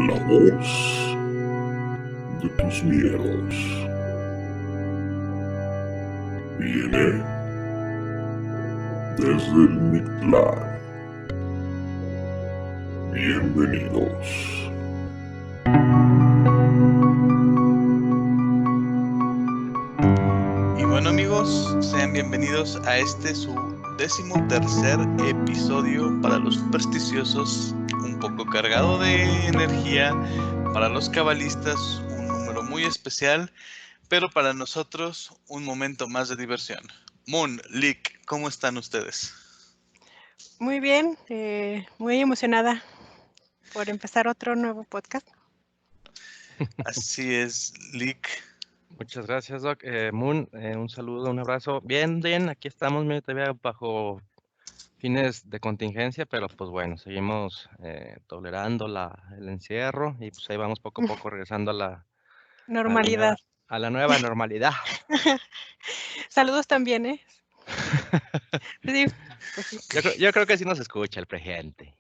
La voz de tus miedos viene desde el Mictlán. Bienvenidos. Y bueno, amigos, sean bienvenidos a este su 13º episodio para los supersticiosos, un poco cargado de energía, para los cabalistas un número muy especial, pero para nosotros un momento más de diversión. Moon, Lick, ¿cómo están ustedes? Muy bien, muy emocionada por empezar otro nuevo podcast. Así es, Lick. Muchas gracias, Doc. Moon, un saludo, un abrazo. Bien, aquí estamos, mira, todavía bajo fines de contingencia, pero pues bueno, seguimos tolerando el encierro y pues ahí vamos poco a poco regresando a Normalidad. la nueva normalidad. Saludos también, ¿eh? Sí, pues sí. Yo creo que sí nos escucha el presidente.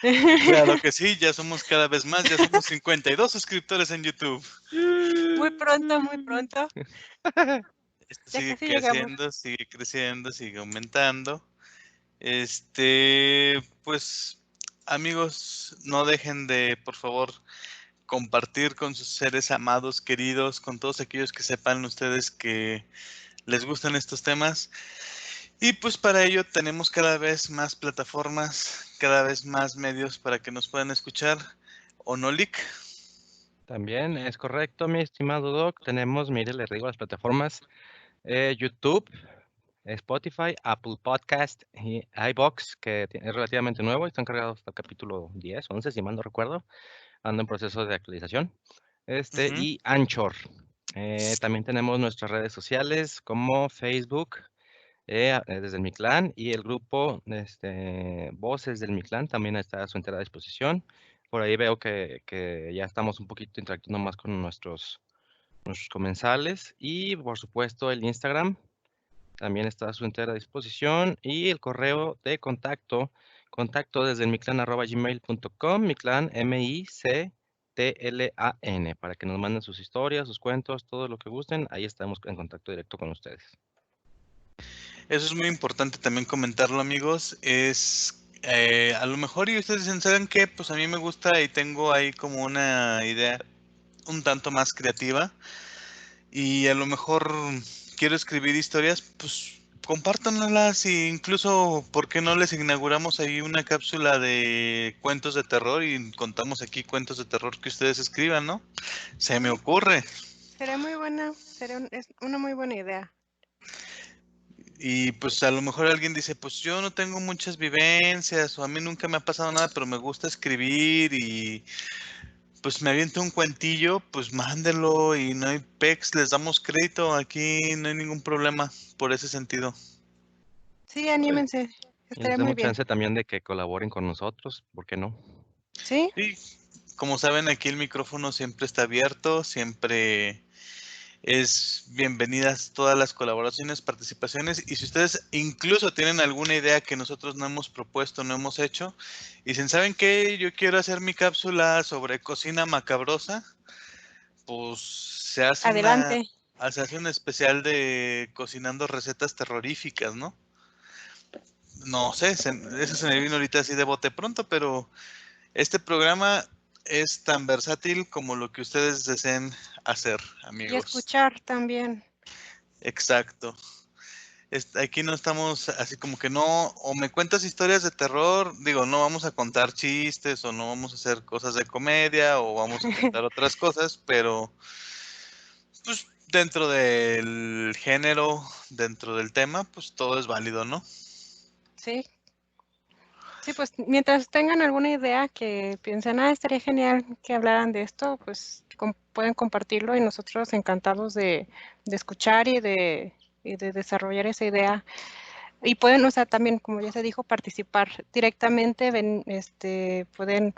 Claro que sí, ya somos cada vez más, ya somos 52 suscriptores en YouTube. Muy pronto, muy pronto. Esto Ya sigue casi llegamos. creciendo, sigue aumentando. Pues, amigos, no dejen de, por favor, compartir con sus seres amados, queridos, con todos aquellos que sepan ustedes que les gustan estos temas. Y pues para ello tenemos cada vez más plataformas, cada vez más medios para que nos puedan escuchar. ¿O no, Lick? También es correcto, mi estimado Doc. Tenemos, mire, les digo las plataformas, YouTube, Spotify, Apple Podcast y iVoox, que es relativamente nuevo y están cargados hasta el capítulo 10, 11, si mal no recuerdo. Ando en proceso de actualización. Ujú. Y Anchor. También tenemos nuestras redes sociales como Facebook, desde el Mictlán, y el grupo Voces del Mictlán también está a su entera disposición. Por ahí veo que ya estamos un poquito interactuando más con nuestros comensales. Y por supuesto el Instagram también está a su entera disposición. Y el correo de contacto desde el mictlan@gmail.com, Mictlan, MICTLAN, para que nos manden sus historias, sus cuentos, todo lo que gusten. Ahí estamos en contacto directo con ustedes. Eso es muy importante también comentarlo, amigos. A lo mejor y ustedes dicen, ¿saben qué? Pues a mí me gusta y tengo ahí como una idea un tanto más creativa y a lo mejor quiero escribir historias, pues compártanlas e incluso, ¿por qué no les inauguramos ahí una cápsula de cuentos de terror y contamos aquí cuentos de terror que ustedes escriban, ¿no? Se me ocurre. Será muy buena, es una muy buena idea. Y pues a lo mejor alguien dice, pues yo no tengo muchas vivencias o a mí nunca me ha pasado nada, pero me gusta escribir y pues me aviento un cuentillo, pues mándelo y no hay pex, les damos crédito, aquí no hay ningún problema por ese sentido. Sí, Pues, anímense, y les estaría muy damos bien. chance también de que colaboren con nosotros, ¿por qué no? Sí, Y como saben, aquí el micrófono siempre está abierto, siempre es bienvenidas todas las colaboraciones, participaciones y si ustedes incluso tienen alguna idea que nosotros no hemos propuesto, no hemos hecho y dicen, ¿saben qué? Yo quiero hacer mi cápsula sobre cocina macabrosa, pues adelante. se hace un especial de cocinando recetas terroríficas, ¿no? No sé, eso se me vino ahorita así de bote pronto, pero este programa es tan versátil como lo que ustedes deseen hacer, Y amigos. escuchar también. Exacto. Aquí no estamos así como que no, o me cuentas historias de terror, digo, no vamos a contar chistes o no vamos a hacer cosas de comedia o vamos a contar otras cosas, pero pues dentro del género, dentro del tema, pues todo es válido, ¿no? Sí. Sí, pues mientras tengan alguna idea que piensen, estaría genial que hablaran de esto, pues pueden compartirlo y nosotros encantados de escuchar y de desarrollar esa idea. Y pueden, o sea, también, como ya se dijo, participar directamente, pueden,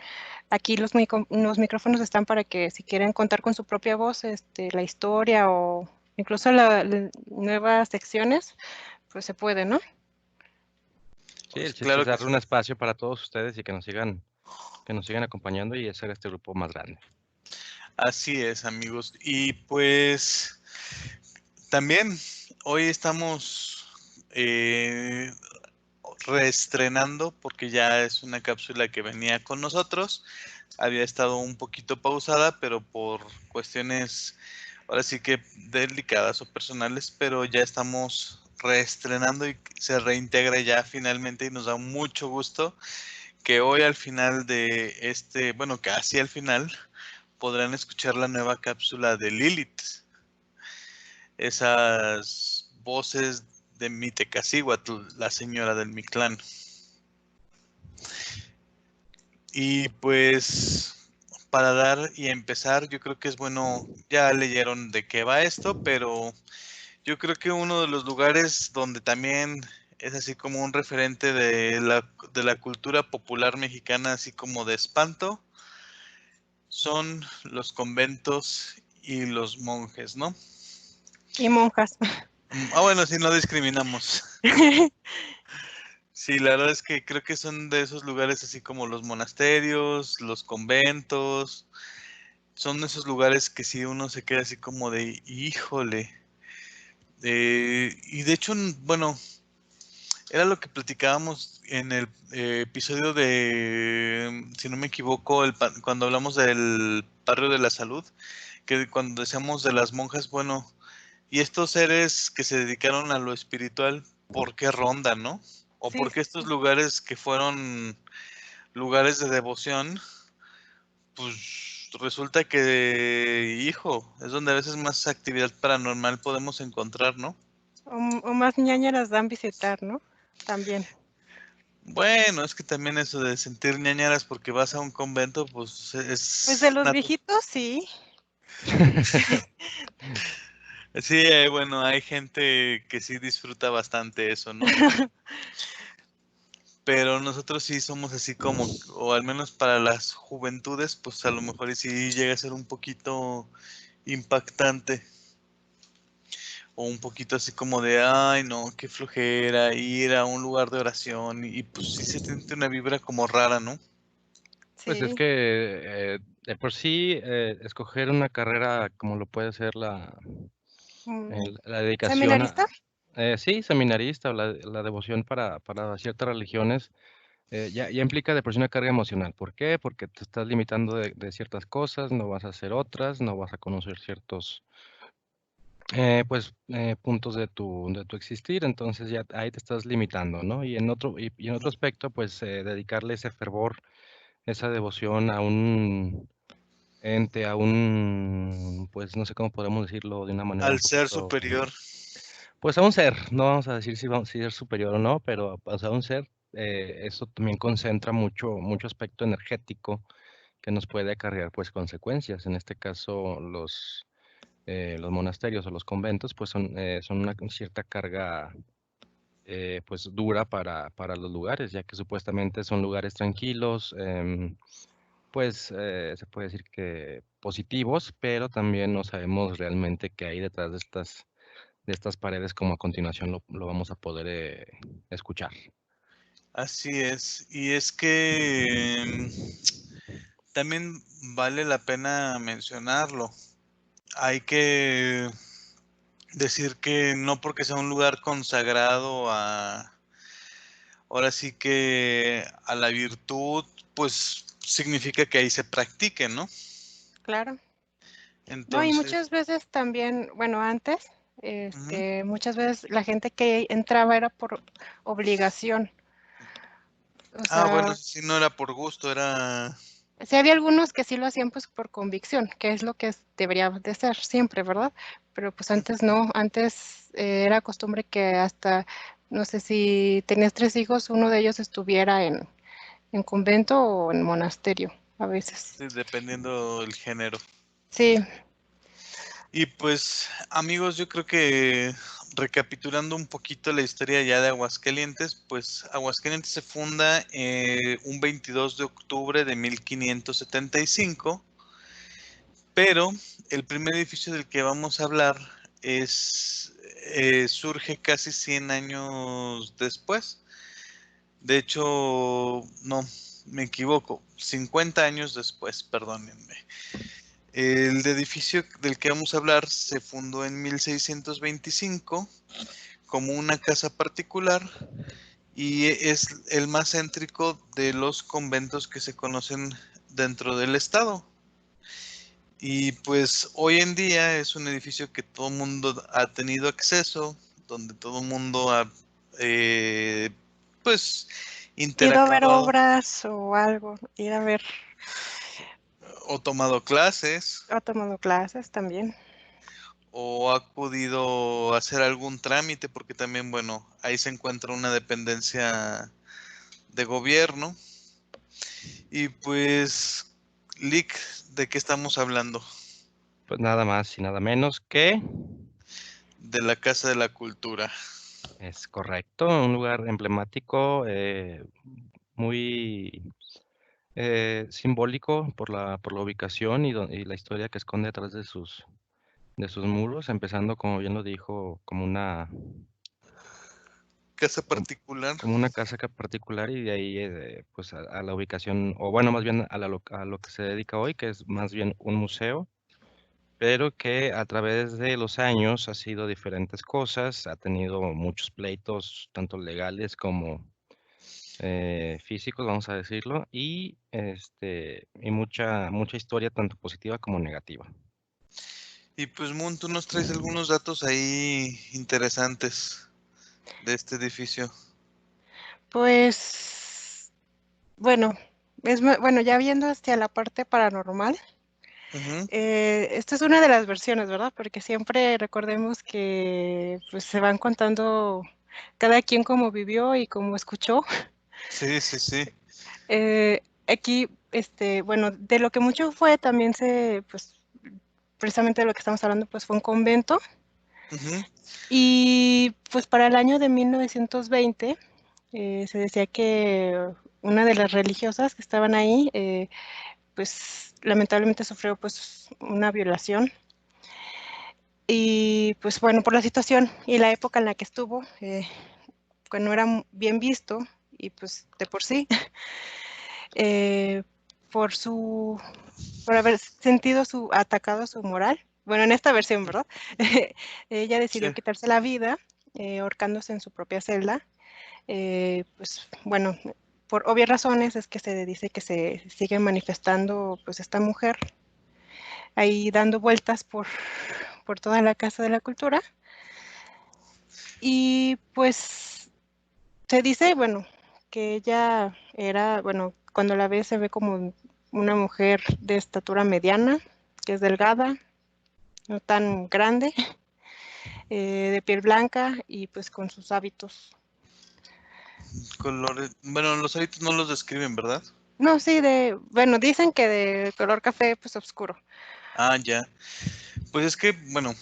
aquí los micrófonos están para que si quieren contar con su propia voz, la historia o incluso nuevas secciones, pues se puede, ¿no? Sí, el Pues chiste claro es que darle sí. un espacio para todos ustedes y que nos sigan que nos sigan acompañando y hacer este grupo más grande. Así es, amigos. Y pues también hoy estamos reestrenando porque ya es una cápsula que venía con nosotros. Había estado un poquito pausada, pero por cuestiones ahora sí que delicadas o personales, pero ya estamos reestrenando y se reintegra ya finalmente y nos da mucho gusto que hoy al final de bueno, casi al final, podrán escuchar la nueva cápsula de Lilith. Esas voces de Mitecacíhuatl, la señora del Mictlán. Y pues para dar y empezar, yo creo que es bueno, ya leyeron de qué va esto, pero yo creo que uno de los lugares donde también es así como un referente de la cultura popular mexicana, así como de espanto, son los conventos y los monjes, ¿no? Y monjas. Bueno, sí, no discriminamos. Sí, la verdad es que creo que son de esos lugares así como los monasterios, los conventos, son esos lugares que sí uno se queda así como de, híjole. Y de hecho, bueno, era lo que platicábamos en el episodio de, si no me equivoco, cuando hablamos del barrio de la salud, que cuando decíamos de las monjas, bueno, y estos seres que se dedicaron a lo espiritual, ¿por qué rondan, no? O Sí, por qué sí, estos sí. lugares que fueron lugares de devoción, pues resulta que, hijo, es donde a veces más actividad paranormal podemos encontrar, ¿no? O más ñañaras dan visitar, ¿no? También. Bueno, es que también eso de sentir ñañaras porque vas a un convento, pues Pues de es los viejitos, sí. sí, bueno, hay gente que sí disfruta bastante eso, ¿no? Pero nosotros sí somos así como, o al menos para las juventudes, pues a lo mejor y sí llega a ser un poquito impactante. O un poquito así como de, ay, no, qué flojera ir a un lugar de oración y pues sí se siente una vibra como rara, ¿no? Pues es Sí. que de por sí escoger una carrera como lo puede ser la dedicación ¿Seminarista? a, sí, seminarista o la devoción para ciertas religiones, ya implica de por sí una carga emocional. ¿Por qué? Porque te estás limitando de ciertas cosas, no vas a hacer otras, no vas a conocer ciertos puntos de tu existir, entonces ya ahí te estás limitando, ¿no? Y en otro aspecto, pues dedicarle ese fervor, esa devoción a un ente, pues no sé cómo podemos decirlo de una manera un Al ser poquito, superior. pues a un ser, no vamos a decir si es superior o no, pero pues, a un ser, eso también concentra mucho aspecto energético que nos puede acarrear pues consecuencias. En este caso, los monasterios o los conventos, pues son una cierta carga pues dura para los lugares, ya que supuestamente son lugares tranquilos, pues se puede decir que positivos, pero también no sabemos realmente qué hay detrás de estas paredes, como a continuación lo vamos a poder escuchar. Así es. Y es que también vale la pena mencionarlo. Hay que decir que no porque sea un lugar consagrado ahora sí que a la virtud, pues significa que ahí se practique, ¿no? Claro. No, y Entonces, muchas veces también, bueno, antes, ujú. muchas veces la gente que entraba era por obligación. O Bueno, sea, si no era por gusto, era... sí había algunos que sí lo hacían, pues, por convicción, que es lo que debería de ser siempre, ¿verdad? Pero, pues, antes no, antes, era costumbre que hasta, no sé, si tenías 3 hijos, uno de ellos estuviera en convento o en monasterio, a veces. Sí, dependiendo del género. Sí, Y pues, amigos, yo creo que recapitulando un poquito la historia ya de Aguascalientes, pues Aguascalientes se funda un 22 de octubre de 1575, pero el primer edificio del que vamos a hablar surge casi 100 años después. De hecho, no, me equivoco, 50 años después, perdónenme. El edificio del que vamos a hablar se fundó en 1625 como una casa particular y es el más céntrico de los conventos que se conocen dentro del estado. Y pues hoy en día es un edificio que todo el mundo ha tenido acceso, donde todo el mundo ha, pues, Ido a ver interactuado obras o algo, ir a ver, o tomado clases ha tomado clases también. o ha podido hacer algún trámite, porque también, bueno, ahí se encuentra una dependencia de gobierno. Y pues, Lick, ¿de qué estamos hablando? Pues nada más y nada menos que De la Casa de la Cultura. es correcto, un lugar emblemático, muy simbólico por la ubicación y la historia que esconde detrás de sus muros, empezando, como bien lo dijo, Casa como, particular. como una casa particular y de ahí pues a la ubicación, o bueno, más bien a lo que se dedica hoy, que es más bien un museo, pero que a través de los años ha sido diferentes cosas, ha tenido muchos pleitos, tanto legales como físicos, vamos a decirlo, y mucha historia, tanto positiva como negativa. Y pues Moon, tú nos traes algunos datos ahí interesantes de este edificio. Pues, bueno, bueno, ya viendo hacia la parte paranormal, Ujú. esta es una de las versiones, ¿verdad? Porque siempre recordemos que pues se van contando cada quien cómo vivió y cómo escuchó. Sí, sí, sí. Aquí, bueno, de lo que mucho fue también pues, precisamente de lo que estamos hablando, pues fue un convento. Ujú. Y pues para el año de 1920 se decía que una de las religiosas que estaban ahí, pues lamentablemente sufrió pues una violación. Y pues bueno, por la situación y la época en la que estuvo, que no era bien visto y pues de por sí, eh, por su por haber sentido atacado su moral. Bueno, en esta versión, ¿verdad? Ella decidió Sí. quitarse la vida ahorcándose en su propia celda. Pues bueno, por obvias razones es que se dice que se sigue manifestando pues esta mujer ahí dando vueltas por toda la Casa de la Cultura. Y pues se dice, bueno, que ella era, bueno, cuando la ve se ve como una mujer de estatura mediana, que es delgada, no tan grande, de piel blanca y pues con sus hábitos. Colores. Bueno, los hábitos no los describen, ¿verdad? No, sí, bueno, dicen que de color café pues oscuro. Ah, ya. Pues es que, bueno,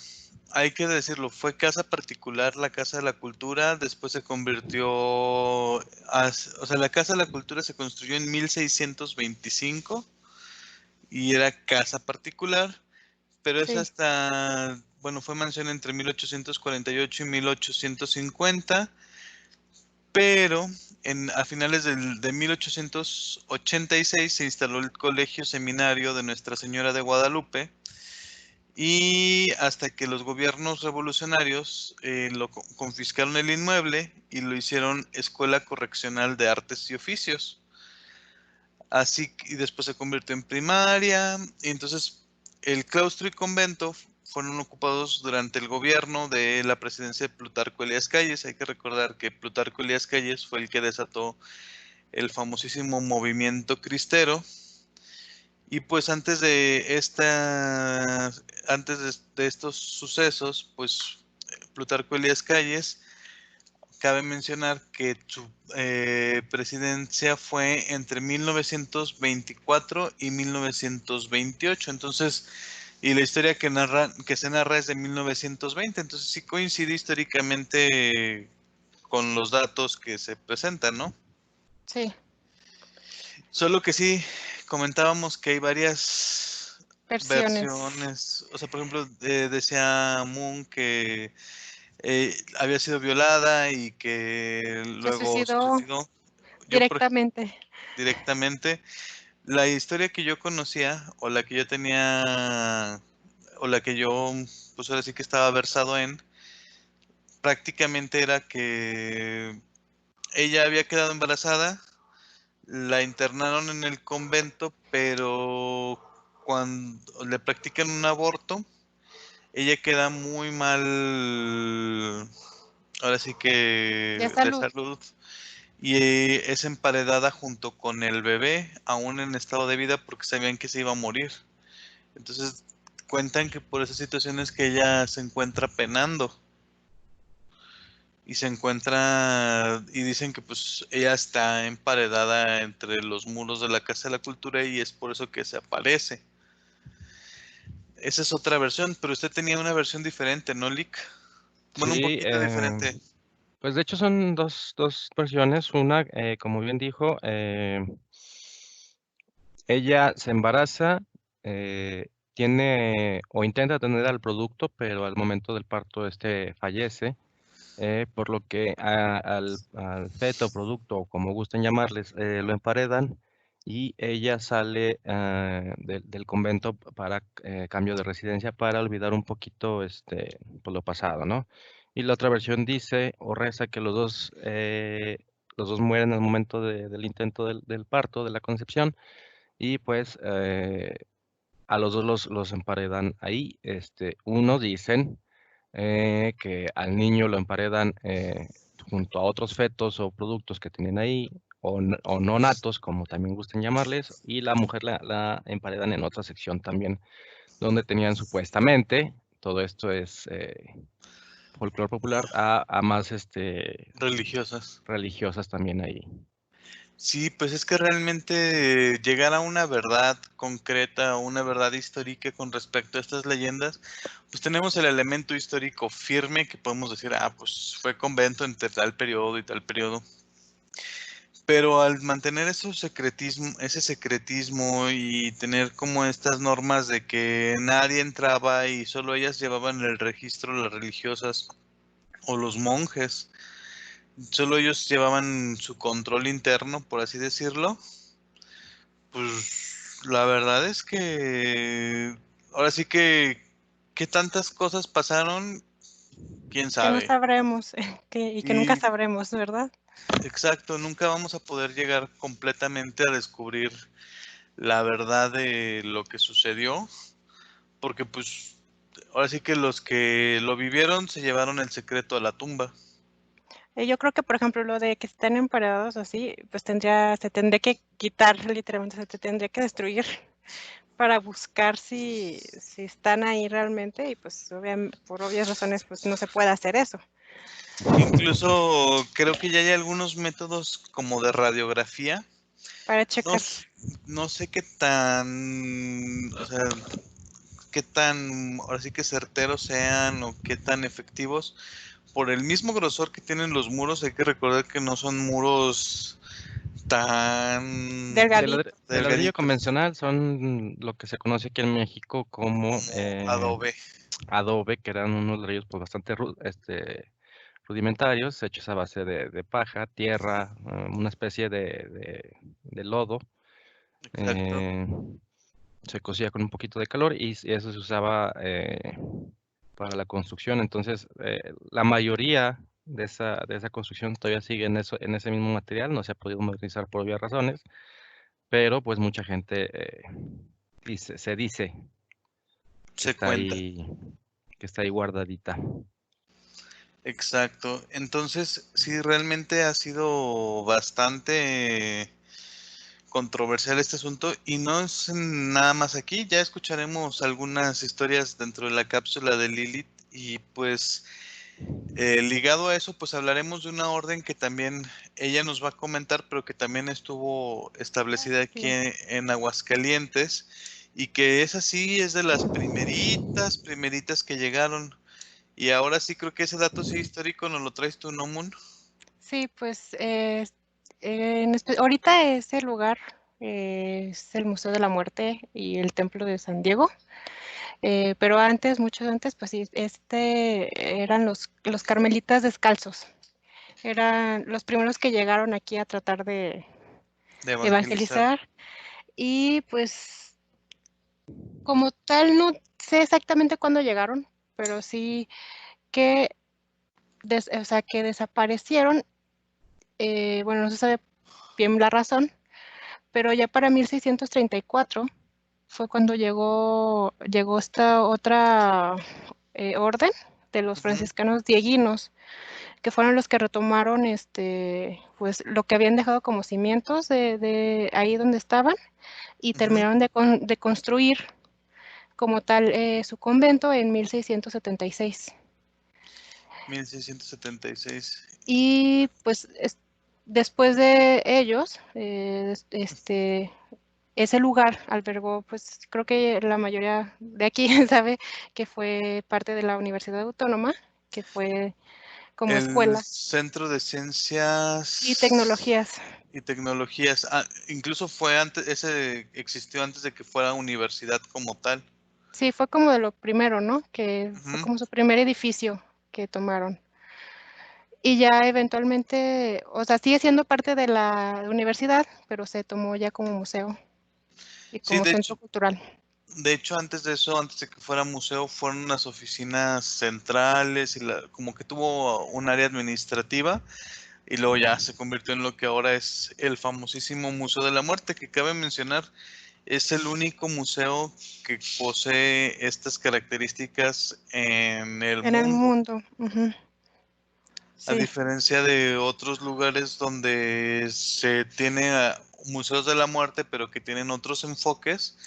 hay que decirlo, fue casa particular la Casa de la Cultura, después se convirtió, o sea, la Casa de la Cultura se construyó en 1625 y era casa particular, pero es Sí, hasta, bueno, fue mansión entre 1848 y 1850, pero a finales de 1886 se instaló el Colegio Seminario de Nuestra Señora de Guadalupe y hasta que los gobiernos revolucionarios confiscaron el inmueble y lo hicieron Escuela Correccional de Artes y Oficios. Y después se convirtió en primaria, y entonces el claustro y convento fueron ocupados durante el gobierno de la presidencia de Plutarco Elías Calles. Hay que recordar que Plutarco Elías Calles fue el que desató el famosísimo movimiento cristero. Y pues antes de estos sucesos, pues Plutarco Elías Calles, cabe mencionar que su presidencia fue entre 1924 y 1928. Entonces, y la historia que se narra es de 1920. Entonces sí coincide históricamente con los datos que se presentan, ¿no? sí, Solo que sí comentábamos que hay varias versiones. versiones. O sea, por ejemplo, decía Moon que había sido violada y que Se luego se suicidó suicidó. Yo, por, directamente. directamente. La historia que yo conocía, o la que yo tenía, o la que yo, pues ahora sí que estaba versado en, prácticamente era que ella había quedado embarazada, la internaron en el convento, pero cuando le practican un aborto, ella queda muy mal, ahora sí De que de salud. salud, y es emparedada junto con el bebé, aún en estado de vida, porque sabían que se iba a morir. Entonces cuentan que por esas situaciones que ella se encuentra penando y se encuentra y dicen que pues ella está emparedada entre los muros de la Casa de la Cultura y es por eso que se aparece. Esa es otra versión, pero usted tenía una versión diferente, ¿no, Lick? Bueno, un Sí, poquito diferente. pues de hecho son dos versiones. Una, como bien dijo, ella se embaraza, tiene o intenta tener al producto, pero al momento del parto este fallece, por lo que al feto, producto, o como gusten llamarles, lo emparedan y ella sale del convento para cambio de residencia para olvidar un poquito pues, lo pasado, ¿no? Y la otra versión dice o reza que los dos mueren al momento del intento del parto, de la concepción, y pues a los dos los emparedan ahí. Unos dicen que al niño lo emparedan junto a otros fetos o productos que tienen ahí, o no natos, como también gusten llamarles, y la mujer la emparedan en otra sección también, donde tenían supuestamente, todo esto es folclore popular, a más Religiosas. religiosas también ahí. Sí, pues es que realmente llegar a una verdad concreta, una verdad histórica con respecto a estas leyendas, pues tenemos el elemento histórico firme que podemos decir, pues fue convento entre tal periodo y tal periodo. Pero al mantener ese secretismo y tener como estas normas de que nadie entraba y solo ellas llevaban el registro, las religiosas o los monjes, solo ellos llevaban su control interno, por así decirlo. Pues la verdad es que ahora sí que qué tantas cosas pasaron, quién Que no sabe. sabremos y que nunca Y sabremos, ¿verdad? exacto, nunca vamos a poder llegar completamente a descubrir la verdad de lo que sucedió, porque pues ahora sí que los que lo vivieron se llevaron el secreto a la tumba. Yo creo que, por ejemplo, lo de que estén emparedados así, pues se tendría que quitar, literalmente, se te tendría que destruir para buscar si están ahí realmente y pues por obvias razones pues no se puede hacer eso. Incluso creo que ya hay algunos métodos como de radiografía. Para No, checar. no sé qué tan, o sea, qué tan, ahora sí que certeros sean o qué tan efectivos. Por el mismo grosor que tienen los muros, hay que recordar que no son muros tan Delgadito. De ladrillo delgaditos convencional son lo que se conoce aquí en México como como adobe. adobe, que eran unos ladrillos pues bastante rudimentarios, hechos a base de paja, tierra, una especie de lodo. Exacto. eh, Se cocía con un poquito de calor y eso se usaba para la construcción. Entonces, la mayoría de esa construcción todavía sigue en ese mismo material, no se ha podido modernizar por obvias razones, pero pues mucha gente se dice que Se cuenta. que está ahí guardadita. Exacto. Entonces, sí, realmente ha sido bastante controversial este asunto y no es nada más aquí. Ya escucharemos algunas historias dentro de la cápsula de Lilith y pues ligado a eso, pues hablaremos de una orden que también ella nos va a comentar, pero que también estuvo establecida aquí Sí. en Aguascalientes y que es así, es de las primeritas que llegaron. Y ahora sí creo que ese dato sí histórico nos lo traes tú, ¿no, Moon? Sí, pues ahorita ese lugar es el Museo de la Muerte y el Templo de San Diego, pero antes, mucho antes, pues sí, eran los carmelitas descalzos. Eran los primeros que llegaron aquí a tratar De evangelizar. evangelizar. Y pues como tal, no sé exactamente cuándo llegaron, pero sí que, o sea, que desaparecieron. Bueno, no se sabe bien la razón, pero ya para 1634 fue cuando llegó esta otra orden de los Ujú. franciscanos dieguinos, que fueron los que retomaron pues lo que habían dejado como cimientos de ahí donde estaban y Ujú. terminaron de construir como tal su convento en 1676. 1676. Y pues después de ellos, ese lugar albergó, pues creo que la mayoría de aquí sabe que fue parte de la Universidad Autónoma, que fue como El escuela Centro de y Ciencias tecnologías. y Tecnologías. Ah, incluso fue antes, ese existió antes de que fuera universidad como tal. Sí, fue como de lo primero, ¿no? Que fue Ujú. como su primer edificio que tomaron. Y ya eventualmente, o sea, sigue siendo parte de la universidad, pero se tomó ya como museo y Sí, como centro cultural. de hecho, antes de eso, antes de que fuera museo, fueron unas oficinas centrales y como que tuvo un área administrativa y luego ya se convirtió en lo que ahora es el famosísimo Museo de la Muerte, que cabe mencionar, es el único museo que posee estas características en el En el mundo. mundo. Ujú. A Sí. diferencia de otros lugares donde se tiene museos de la muerte, pero que tienen otros enfoques.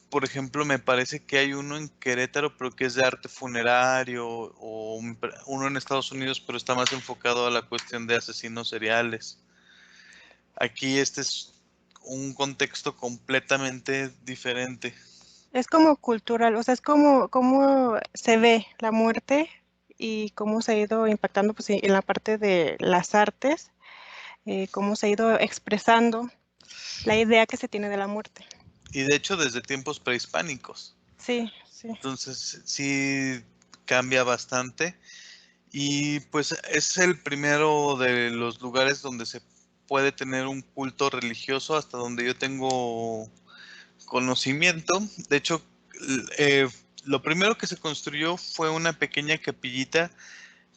Por ejemplo, me parece que hay uno en Querétaro, pero que es de arte funerario, o uno en Estados Unidos, pero está más enfocado a la cuestión de asesinos seriales. Aquí este es un contexto completamente diferente. Es como cultural, o sea, es como cómo se ve la muerte y cómo se ha ido impactando pues, en la parte de las artes, cómo se ha ido expresando la idea que se tiene de la muerte. Y de hecho desde tiempos prehispánicos. Sí, sí. Entonces sí cambia bastante. Y pues es el primero de los lugares donde se puede tener un culto religioso, hasta donde yo tengo conocimiento. De hecho, lo primero que se construyó fue una pequeña capillita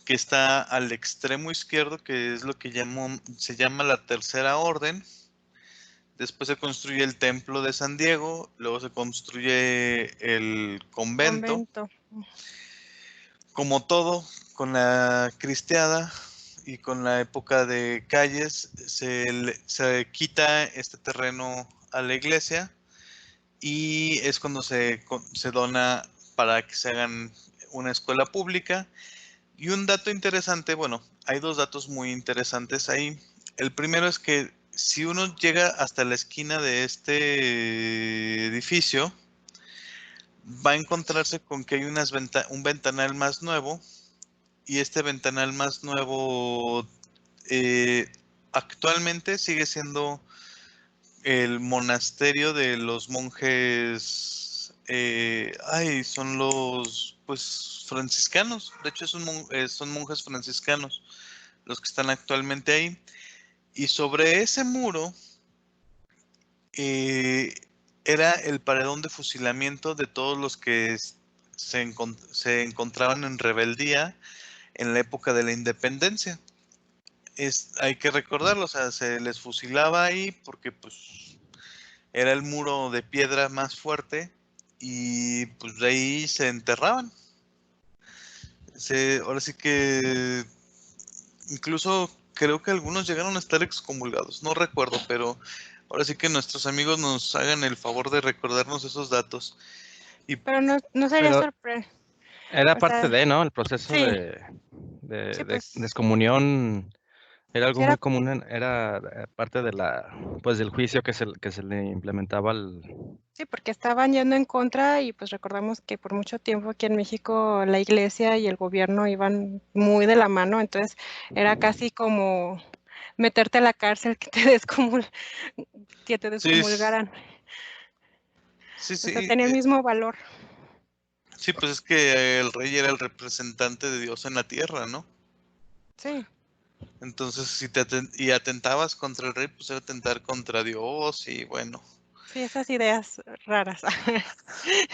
que está al extremo izquierdo, que es lo que se llama la Tercera Orden. Después se construye el Templo de San Diego, luego se construye el convento. Convento. Como todo, con la cristiada y con la época de calles, se quita este terreno a la iglesia y es cuando se dona para que se hagan una escuela pública. Y un dato interesante, bueno, hay dos datos muy interesantes ahí. El primero es que si uno llega hasta la esquina de este edificio, va a encontrarse con que hay un ventanal más nuevo, y este ventanal más nuevo actualmente sigue siendo el monasterio de los monjes, son los, pues, franciscanos. De hecho, son monjes franciscanos los que están actualmente ahí. Y sobre ese muro eh, era el paredón de fusilamiento de todos los que se encontraban en rebeldía en la época de la independencia. Hay que recordarlo, o sea, se les fusilaba ahí porque pues era el muro de piedra más fuerte y pues de ahí se enterraban. Ahora sí que incluso creo que algunos llegaron a estar excomulgados, no recuerdo, pero ahora sí que nuestros amigos nos hagan el favor de recordarnos esos datos. Y Pero no sería Pero sorpresa. era O parte sea, de, ¿no? El proceso sí, sí, de pues, descomunión era algo sí era, muy común, era parte de pues del juicio que se le implementaba al... sí, porque estaban yendo en contra y pues recordamos que por mucho tiempo aquí en México la iglesia y el gobierno iban muy de la mano, entonces era casi como meterte a la cárcel que te sí, descomulgaran. sí, O sea, sí, tenía el mismo valor. sí, pues es que el rey era el representante de Dios en la tierra, ¿no? Sí, Entonces, si atentabas contra el rey, pues era atentar contra Dios y bueno. Sí, esas ideas raras.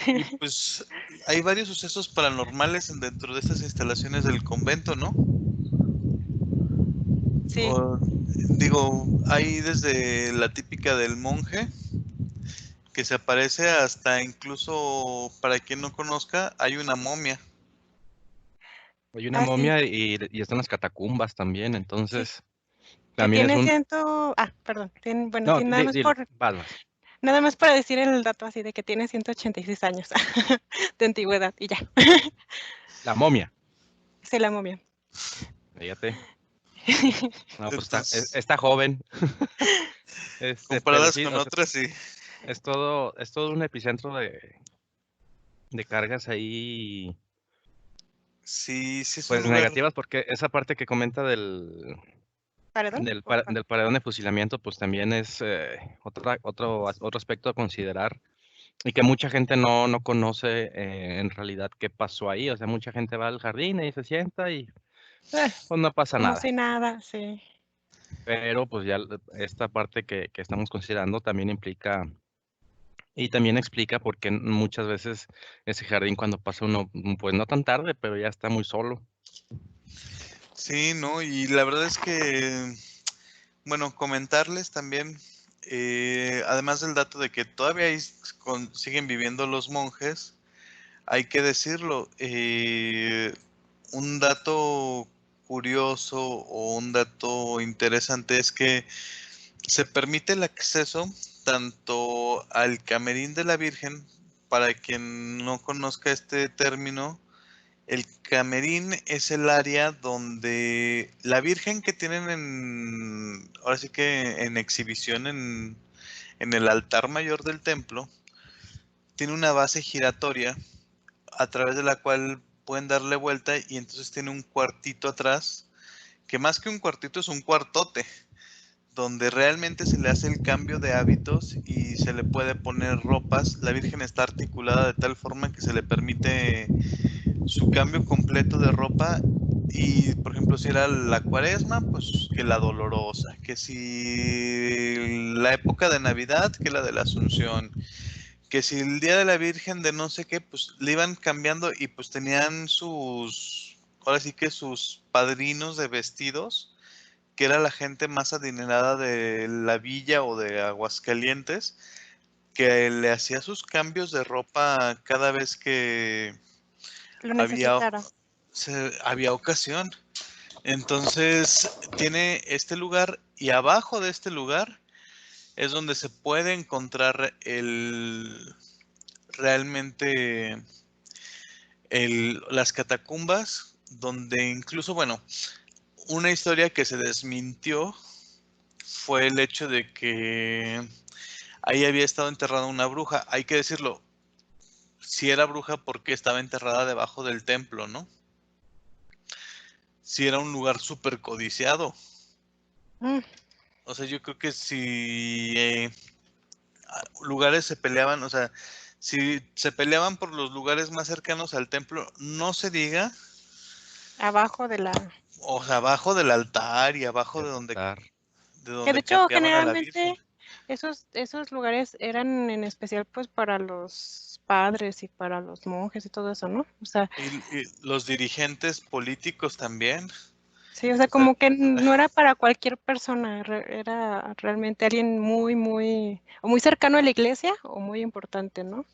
Y pues hay varios sucesos paranormales dentro de estas instalaciones del convento, ¿no? Sí, Digo, hay desde la típica del monje, que se aparece hasta incluso, para quien no conozca, hay una momia. Hay una así, momia y están las catacumbas también, sí, entonces que también es tiene un... perdón, bueno, No, tiene nada más dilo, vas, vas. nada más para decir el dato así de que tiene 186 años de antigüedad y ya. La momia, Sí, la momia. fíjate. No, pues Entonces, está joven. Pero comparadas sí, con o sea, otras, sí. es todo un epicentro de cargas ahí, Sí, sí es un pues lugar. negativas, porque esa parte que comenta ¿Perdón? del paredón de fusilamiento, pues también es otro aspecto a considerar y que mucha gente no conoce en realidad qué pasó ahí. O sea, mucha gente va al jardín y se sienta y pues no pasa Como nada. si nada, sí. Pero pues ya esta parte que estamos considerando también implica y también explica por qué muchas veces ese jardín cuando pasa uno, pues no tan tarde, pero ya está muy solo. Sí, ¿no? Y la verdad es que, bueno, comentarles también, además del dato de que todavía siguen viviendo los monjes, hay que decirlo, un dato curioso o un dato interesante es que se permite el acceso tanto al camerín de la Virgen, para quien no conozca este término, el camerín es el área donde la Virgen que tienen ahora sí que en exhibición en el altar mayor del templo, tiene una base giratoria a través de la cual pueden darle vuelta y entonces tiene un cuartito atrás, que más que un cuartito es un cuartote, donde realmente se le hace el cambio de hábitos y se le puede poner ropas. La Virgen está articulada de tal forma que se le permite su cambio completo de ropa. Y por ejemplo, si era la cuaresma, pues que la dolorosa, que si la época de Navidad, que la de la Asunción, que si el día de la Virgen de no sé qué, pues le iban cambiando y pues tenían ahora sí que sus padrinos de vestidos, que era la gente más adinerada de la villa o de Aguascalientes, que le hacía sus cambios de ropa cada vez que Lo había, necesitara. había ocasión. Entonces tiene este lugar y abajo de este lugar es donde se puede encontrar realmente las catacumbas, donde incluso, bueno, una historia que se desmintió fue el hecho de que ahí había estado enterrada una bruja. Hay que decirlo, si era bruja porque estaba enterrada debajo del templo, ¿no? Si era un lugar súper codiciado. Mm, O sea, yo creo que si lugares se peleaban, o sea, si se peleaban por los lugares más cercanos al templo, no se diga, abajo de la... o sea, abajo del altar y abajo El de altar. Que de donde hecho, cambiaban a la Virgen. generalmente esos lugares eran en especial pues para los padres y para los monjes y todo eso, ¿no? O sea, Y los dirigentes políticos también. sí, o sea, O sea, como que no era para cualquier persona, era realmente alguien o muy cercano a la iglesia o muy importante, ¿no?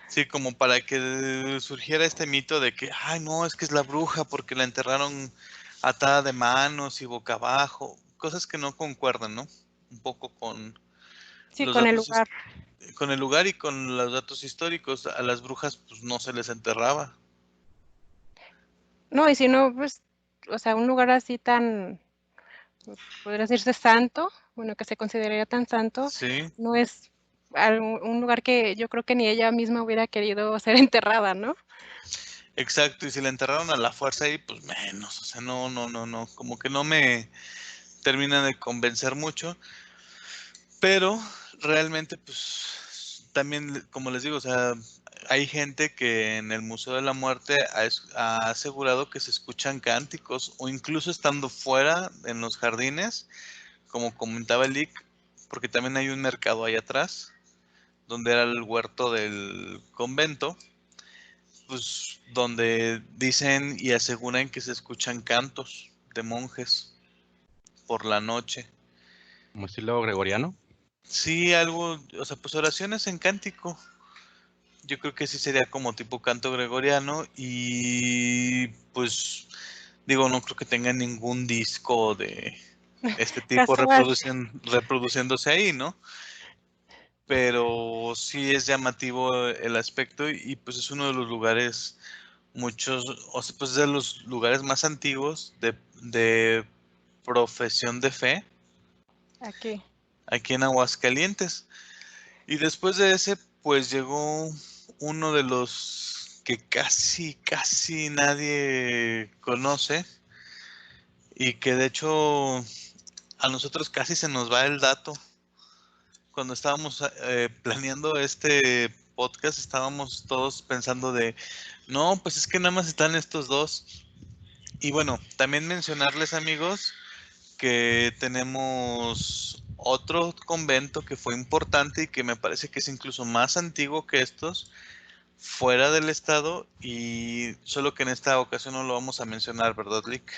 sí, como para que surgiera este mito de que, ay, no, es que es la bruja porque la enterraron atada de manos y boca abajo, cosas que no concuerdan, ¿no? Un poco con Sí, los con el datos, lugar. con el lugar y con los datos históricos. A las brujas, pues no se les enterraba. No, y si no, pues, o sea, un lugar así tan, podría decirse santo, bueno, que se consideraría tan santo, Sí, no es un lugar que yo creo que ni ella misma hubiera querido ser enterrada, ¿no? exacto. Y si la enterraron a la fuerza ahí, pues menos. O sea, no, no, no, no. Como que no me termina de convencer mucho. Pero realmente, pues, también, como les digo, o sea, hay gente que en el Museo de la Muerte ha asegurado que se escuchan cánticos o incluso estando fuera en los jardines, como comentaba el Lick, porque también hay un mercado ahí atrás, donde era el huerto del convento, pues donde dicen y aseguran que se escuchan cantos de monjes por la noche. Como estilo gregoriano. Sí, algo, o sea, pues oraciones en cántico. Yo creo que sí sería como tipo canto gregoriano y pues digo, no creo que tenga ningún disco de este tipo Casual. reproduciéndose ahí, ¿no? Pero sí es llamativo el aspecto y pues es uno de los lugares muchos, o sea, pues de los lugares más antiguos de profesión de fe Aquí. aquí en Aguascalientes. Y después de ese, pues llegó uno de los que casi nadie conoce y que de hecho a nosotros casi se nos va el dato. Cuando estábamos planeando este podcast, estábamos todos pensando de, no, pues es que nada más están estos dos. Y bueno, también mencionarles, amigos, que tenemos otro convento que fue importante y que me parece que es incluso más antiguo que estos, fuera del estado, y solo que en esta ocasión no lo vamos a mencionar, ¿verdad, Lick?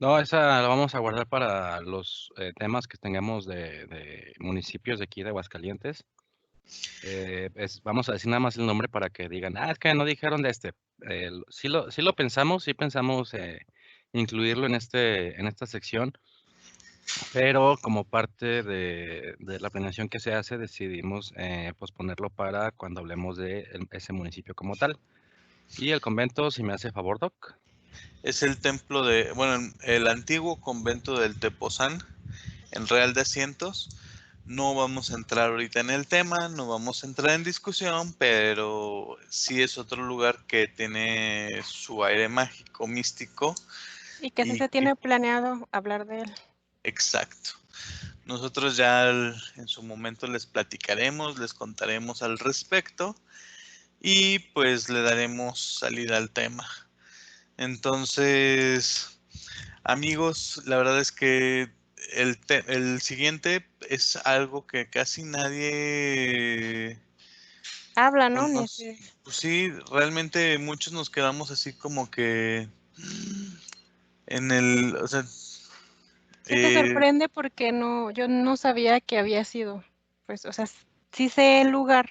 No, esa la vamos a guardar para los temas que tengamos de municipios de aquí de Aguascalientes. Vamos a decir nada más el nombre para que digan, es que no dijeron de este. Sí lo pensamos, sí pensamos incluirlo en esta sección, pero como parte de la planeación que se hace, decidimos posponerlo para cuando hablemos de ese municipio como tal. Y el convento, si me hace favor, Doc. Es el templo de, bueno, el antiguo convento del Tepozán, en Real de Asientos. No vamos a entrar ahorita en el tema, no vamos a entrar en discusión, pero sí es otro lugar que tiene su aire mágico, místico. Y que sí Y se tiene planeado hablar de él. exacto. Nosotros ya en su momento les platicaremos, les contaremos al respecto y pues le daremos salida al tema. Entonces, amigos, la verdad es que el siguiente es algo que casi nadie Habla, ¿no? conoce. Pues sí, realmente muchos nos quedamos así como que en el, o sea, Sí te sorprende porque yo no sabía que había sido. Pues, o sea, sí sé el lugar,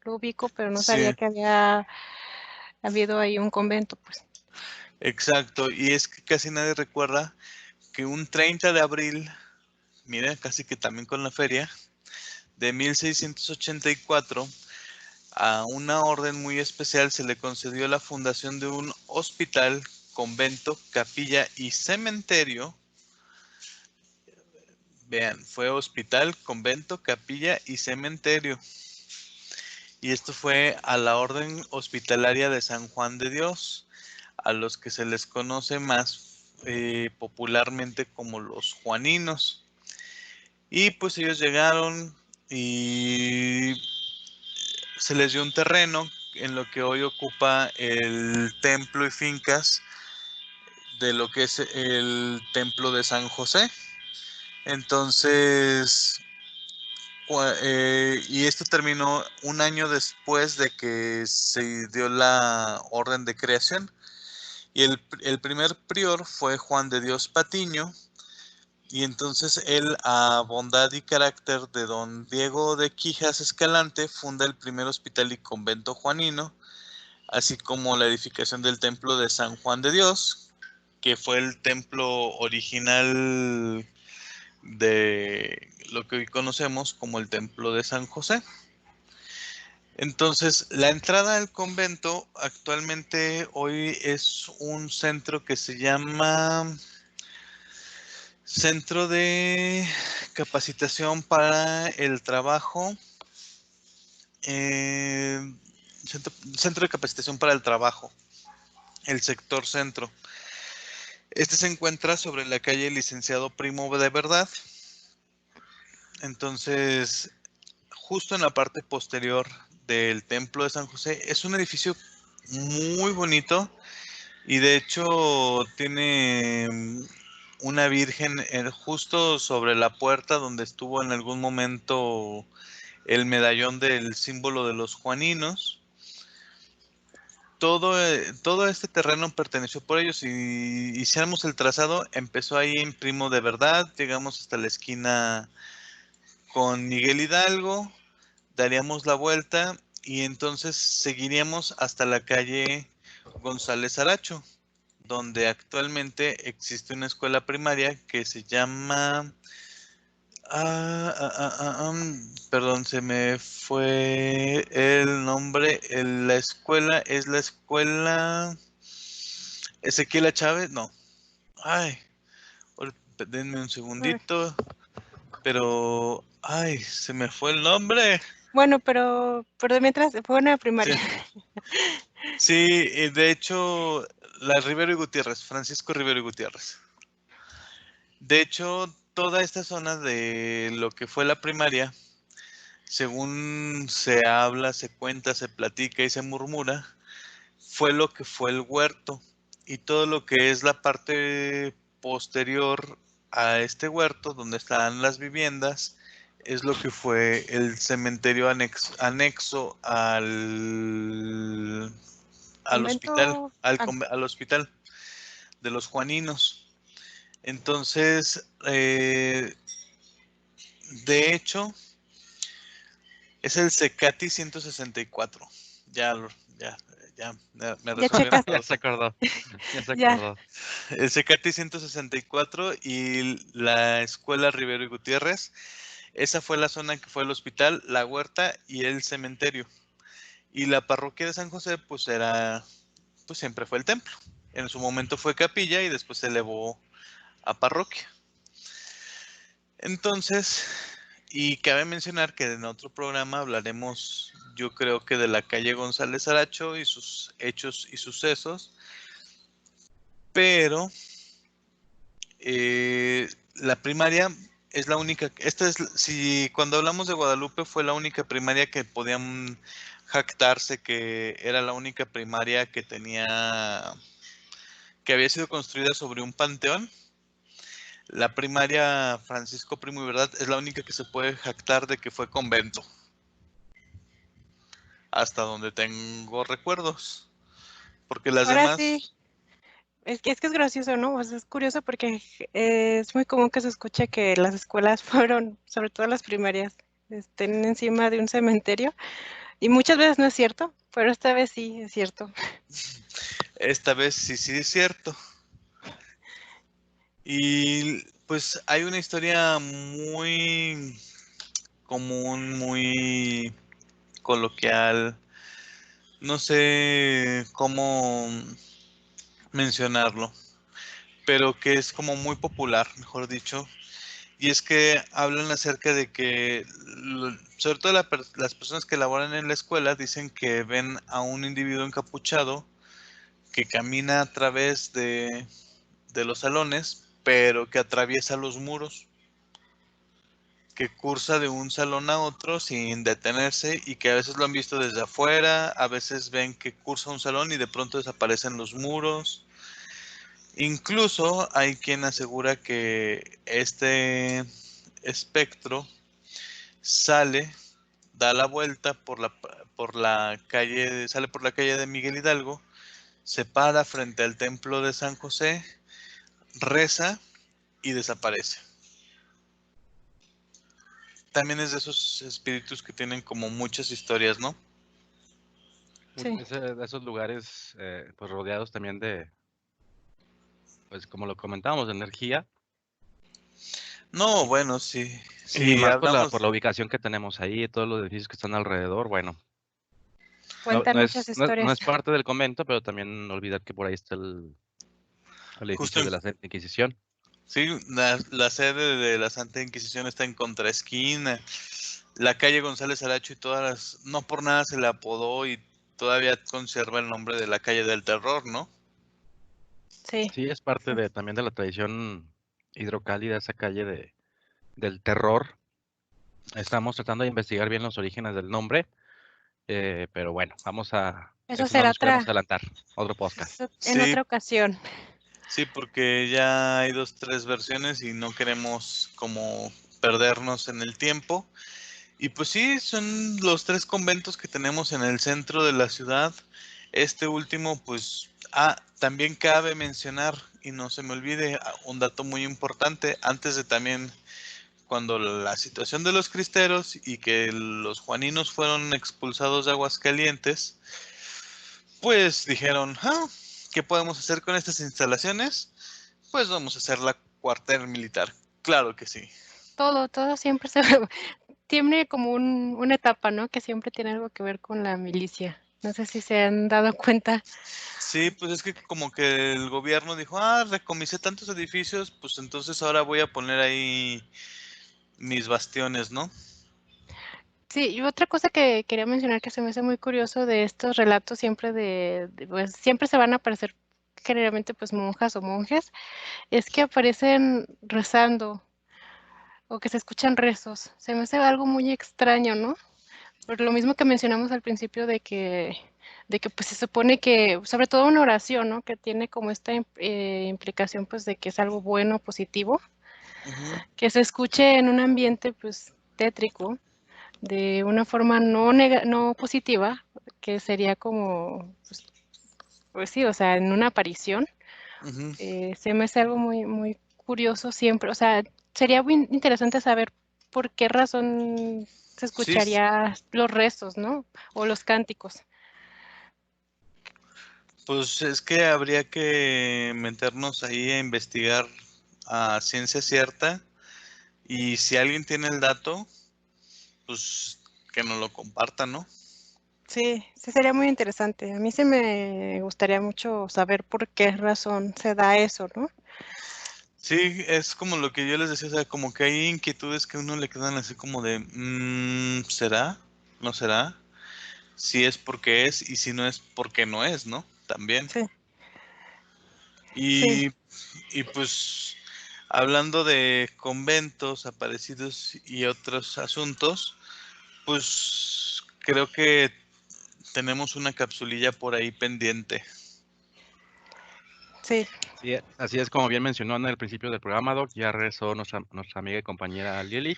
lo ubico, pero no sabía sí, que había habido ahí un convento, pues. exacto. Y es que casi nadie recuerda que un 30 de abril, mira, casi que también con la feria, de 1684, a una orden muy especial se le concedió la fundación de un hospital, convento, capilla y cementerio. Vean, fue hospital, convento, capilla y cementerio. Y esto fue a la Orden Hospitalaria de San Juan de Dios, a los que se les conoce más popularmente como los juaninos. Y pues ellos llegaron y se les dio un terreno en lo que hoy ocupa el templo y fincas de lo que es el templo de San José. Entonces, y esto terminó un año después de que se dio la orden de creación. Y el primer prior fue Juan de Dios Patiño. Y entonces él, a bondad y carácter de don Diego de Quijas Escalante, funda el primer hospital y convento juanino, así como la edificación del templo de San Juan de Dios, que fue el templo original de lo que hoy conocemos como el templo de San José. Entonces, la entrada al convento actualmente hoy es un centro que se llama Centro de Capacitación para el Trabajo. eh, Centro de Capacitación para el Trabajo, el sector centro. Este se encuentra sobre la calle Licenciado Primo de Verdad. Entonces, justo en la parte posterior del Templo de San José. Es un edificio muy bonito y de hecho tiene una virgen justo sobre la puerta donde estuvo en algún momento el medallón del símbolo de los juaninos. Todo este terreno perteneció por ellos y hiciéramos el trazado, empezó ahí en Primo de Verdad, llegamos hasta la esquina con Miguel Hidalgo, daríamos la vuelta y entonces seguiríamos hasta la calle González Aracho, donde actualmente existe una escuela primaria que se llama... perdón, se me fue el nombre. La escuela es la escuela Ezequiela Chávez. No. Ay, denme un segundito. Pero, ay, se me fue el nombre. Bueno, pero mientras fue una primaria. Sí, de hecho, la Rivero y Gutiérrez, Francisco Rivero y Gutiérrez. De hecho, toda esta zona de lo que fue la primaria, según se habla, se cuenta, se platica y se murmura, fue lo que fue el huerto. Y todo lo que es la parte posterior a este huerto, donde están las viviendas, es lo que fue el cementerio anexo al hospital, Convento. al hospital de los Juaninos. Entonces, de hecho, es el Cecati 164. Ya me Ya resumieron checaste. todo. Ya se acordó. Ya se Ya. acordó. El Cecati 164 y la escuela Rivero y Gutiérrez. Esa fue la zona que fue el hospital, la huerta y el cementerio. Y la parroquia de San José, pues siempre fue el templo. En su momento fue capilla y después se elevó a parroquia. Entonces, y cabe mencionar que en otro programa hablaremos, yo creo que de la calle González Aracho y sus hechos y sucesos, pero la primaria es la única, si cuando hablamos de Guadalupe fue la única primaria que podían jactarse que era la única primaria que había sido construida sobre un panteón. La primaria Francisco Primo y Verdad es la única que se puede jactar de que fue convento. Hasta donde tengo recuerdos. Porque las Ahora demás... sí, es que es gracioso, ¿no? O sea, es curioso porque es muy común que se escuche que las escuelas fueron, sobre todo las primarias, estén encima de un cementerio. Y muchas veces no es cierto, pero esta vez sí es cierto. Esta vez sí es cierto. Y pues hay una historia muy común, muy coloquial. No sé cómo mencionarlo, pero que es como muy popular, mejor dicho. Y es que hablan acerca de que, sobre todo las personas que laboran en la escuela, dicen que ven a un individuo encapuchado que camina a través de los salones, pero que atraviesa los muros, que cursa de un salón a otro sin detenerse y que a veces lo han visto desde afuera, a veces ven que cursa un salón y de pronto desaparecen los muros. Incluso hay quien asegura que este espectro sale, da la vuelta por la calle, sale por la calle de Miguel Hidalgo, se para frente al templo de San José, reza y desaparece. También es de esos espíritus que tienen como muchas historias, ¿no? Sí. De esos lugares, pues rodeados también de, pues como lo comentábamos, de energía. No, Y, bueno, sí, y sí, más por hablamos. la ubicación que tenemos ahí, todos los edificios que están alrededor, bueno. No, Cuentan muchas no historias. es parte del convento, pero también no olvidar que por ahí está el Justo edificio de la Santa Inquisición. sí, la sede de la Santa Inquisición está en contraesquina. La calle González Aracho y todas no por nada se le apodó y todavía conserva el nombre de la calle del terror, ¿no? Sí. Sí, es parte también de la tradición hidrocálida, esa calle del terror. Estamos tratando de investigar bien los orígenes del nombre. pero bueno, Eso eso no será nos queremos adelantar, otro podcast. en Sí, otra ocasión. sí, porque ya hay 2, 3 versiones y no queremos como perdernos en el tiempo. Y pues sí, son los 3 conventos que tenemos en el centro de la ciudad. Este último, pues, también cabe mencionar, y no se me olvide, un dato muy importante, antes de también, cuando la situación de los cristeros y que los juaninos fueron expulsados de Aguascalientes, pues dijeron, ¿qué podemos hacer con estas instalaciones? Pues vamos a hacer la cuartel militar. Claro que sí. Todo siempre se tiene como una etapa, ¿no? Que siempre tiene algo que ver con la milicia. No sé si se han dado cuenta. Sí, pues es que como que el gobierno dijo, recomisé tantos edificios, pues entonces ahora voy a poner ahí mis bastiones, ¿no? Sí, y otra cosa que quería mencionar que se me hace muy curioso de estos relatos siempre pues siempre se van a aparecer generalmente pues monjas o monjes, es que aparecen rezando o que se escuchan rezos. Se me hace algo muy extraño, ¿no? Por lo mismo que mencionamos al principio de que pues se supone que, sobre todo una oración, ¿no? Que tiene como esta implicación pues de que es algo bueno, positivo, Ujú. que se escuche en un ambiente pues tétrico, de una forma no positiva, que sería como, pues sí, o sea, en una aparición, Ujú. se me hace algo muy curioso siempre, o sea, sería muy interesante saber por qué razón se Sí, escucharía los rezos, ¿no? O los cánticos. pues es que habría que meternos ahí a investigar a ciencia cierta y si alguien tiene el dato, pues que nos lo comparta, ¿no? Sí, sí sería muy interesante. A mí sí me gustaría mucho saber por qué razón se da eso, ¿no? Sí, es como lo que yo les decía, o sea, como que hay inquietudes que a uno le quedan así como de, ¿será? ¿No será? Si es porque es y si no es porque no es, ¿no? También. Sí, sí. Y, y pues hablando de conventos, aparecidos y otros asuntos, pues creo que tenemos una capsulilla por ahí pendiente. Sí, Sí, así es como bien mencionó en el principio del programa, Doc, ya regresó nuestra amiga y compañera Lili,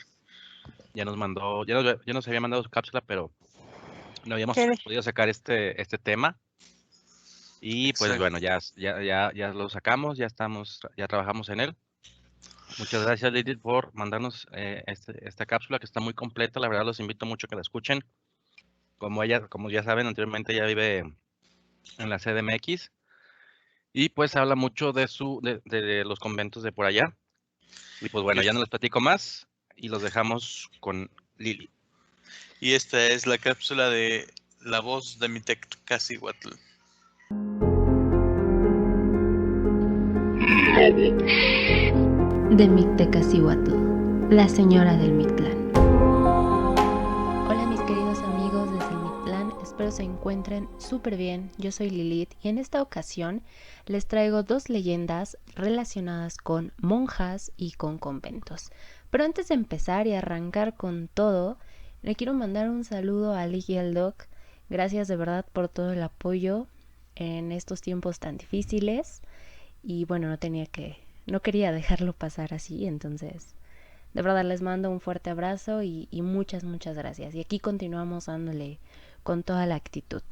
ya nos había mandado su cápsula, pero no habíamos qué, podido sacar este tema. Y pues Exacto. bueno, ya lo sacamos, ya trabajamos en él. Muchas gracias, Lili, por mandarnos esta cápsula que está muy completa. La verdad, los invito mucho a que la escuchen. Como ya saben, anteriormente ella vive en la CDMX y pues habla mucho de los conventos de por allá. Y pues bueno, ya no les platico más y los dejamos con Lili. Y esta es la cápsula de La Voz de Mictecacihuatl. De Mictecacihuatl, la señora del Mictlán. Hola mis queridos amigos desde el Mictlán, espero se encuentren súper bien. Yo soy Lilith y en esta ocasión les traigo 2 leyendas relacionadas con monjas y con conventos. Pero antes de empezar y arrancar con todo, le quiero mandar un saludo a Lee y al Doc. Gracias de verdad por todo el apoyo en estos tiempos tan difíciles. Y bueno, no quería dejarlo pasar así, entonces de verdad les mando un fuerte abrazo y muchas gracias. Y aquí continuamos dándole con toda la actitud.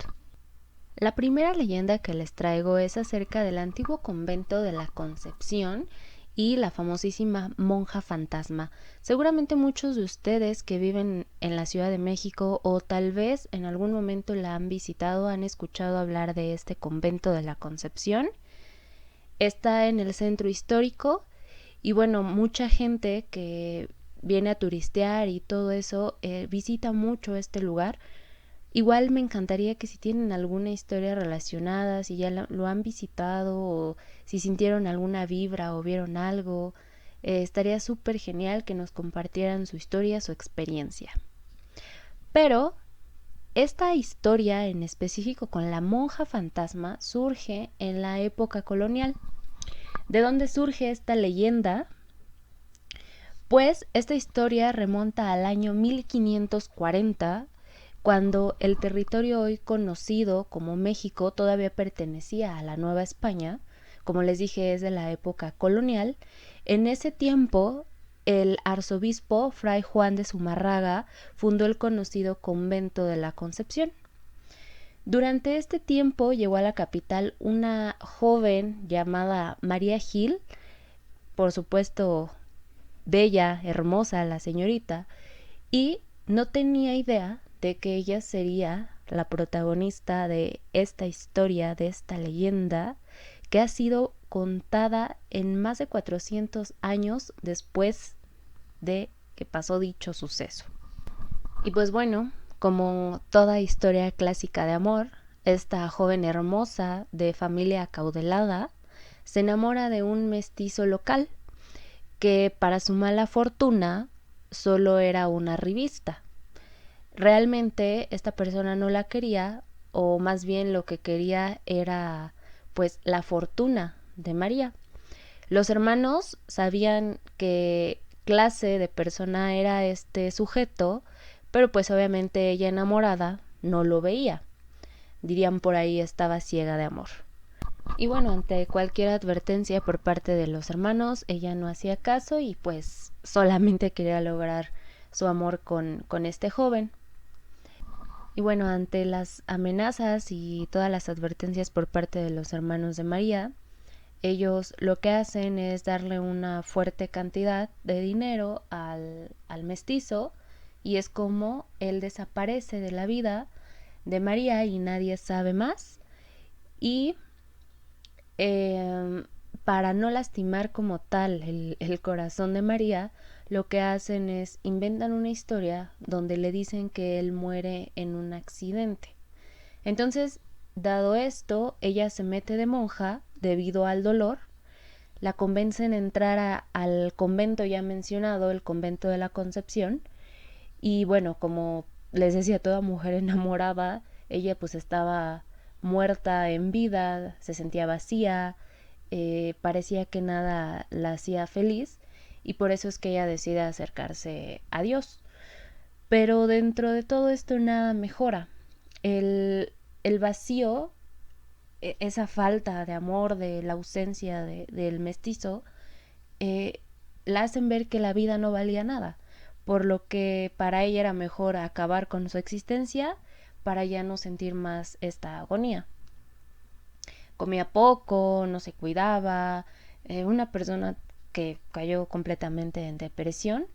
La primera leyenda que les traigo es acerca del antiguo convento de la Concepción y la famosísima monja fantasma. Seguramente muchos de ustedes que viven en la Ciudad de México o tal vez en algún momento la han visitado, han escuchado hablar de este convento de la Concepción. Está en el centro histórico y bueno, mucha gente que viene a turistear y todo eso visita mucho este lugar. Igual me encantaría que si tienen alguna historia relacionada, si ya lo han visitado o si sintieron alguna vibra o vieron algo, estaría súper genial que nos compartieran su historia, su experiencia. Pero esta historia en específico con la monja fantasma surge en la época colonial. ¿De dónde surge esta leyenda? Pues esta historia remonta al año 1540, cuando el territorio hoy conocido como México todavía pertenecía a la Nueva España. Como les dije, es de la época colonial. En ese tiempo, el arzobispo Fray Juan de Zumárraga fundó el conocido Convento de la Concepción. Durante este tiempo llegó a la capital una joven llamada María Gil, por supuesto bella, hermosa la señorita, y no tenía idea de que ella sería la protagonista de esta historia, de esta leyenda, que ha sido contada en más de 400 años después de que pasó dicho suceso. Y pues bueno, como toda historia clásica de amor, esta joven hermosa de familia acaudalada se enamora de un mestizo local que, para su mala fortuna, solo era una arribista. Realmente esta persona no la quería, o más bien lo que quería era pues la fortuna de María. Los hermanos sabían qué clase de persona era este sujeto, pero pues obviamente ella, enamorada, no lo veía. Dirían por ahí, estaba ciega de amor. Y bueno, ante cualquier advertencia por parte de los hermanos, ella no hacía caso y pues solamente quería lograr su amor con este joven. Y bueno, ante las amenazas y todas las advertencias por parte de los hermanos de María, ellos lo que hacen es darle una fuerte cantidad de dinero al mestizo, y es como él desaparece de la vida de María y nadie sabe más. Y para no lastimar como tal el corazón de María, lo que hacen es inventan una historia donde le dicen que él muere en un accidente. Entonces, dado esto, ella se mete de monja debido al dolor. La convencen de entrar al convento ya mencionado, el Convento de la Concepción. Y bueno, como les decía, toda mujer enamorada, ella pues estaba muerta en vida, se sentía vacía, parecía que nada la hacía feliz, y por eso es que ella decide acercarse a Dios. Pero dentro de todo esto nada mejora. El vacío, esa falta de amor, de la ausencia del mestizo, la hacen ver que la vida no valía nada, por lo que para ella era mejor acabar con su existencia para ya no sentir más esta agonía. Comía poco, no se cuidaba, una persona que cayó completamente en depresión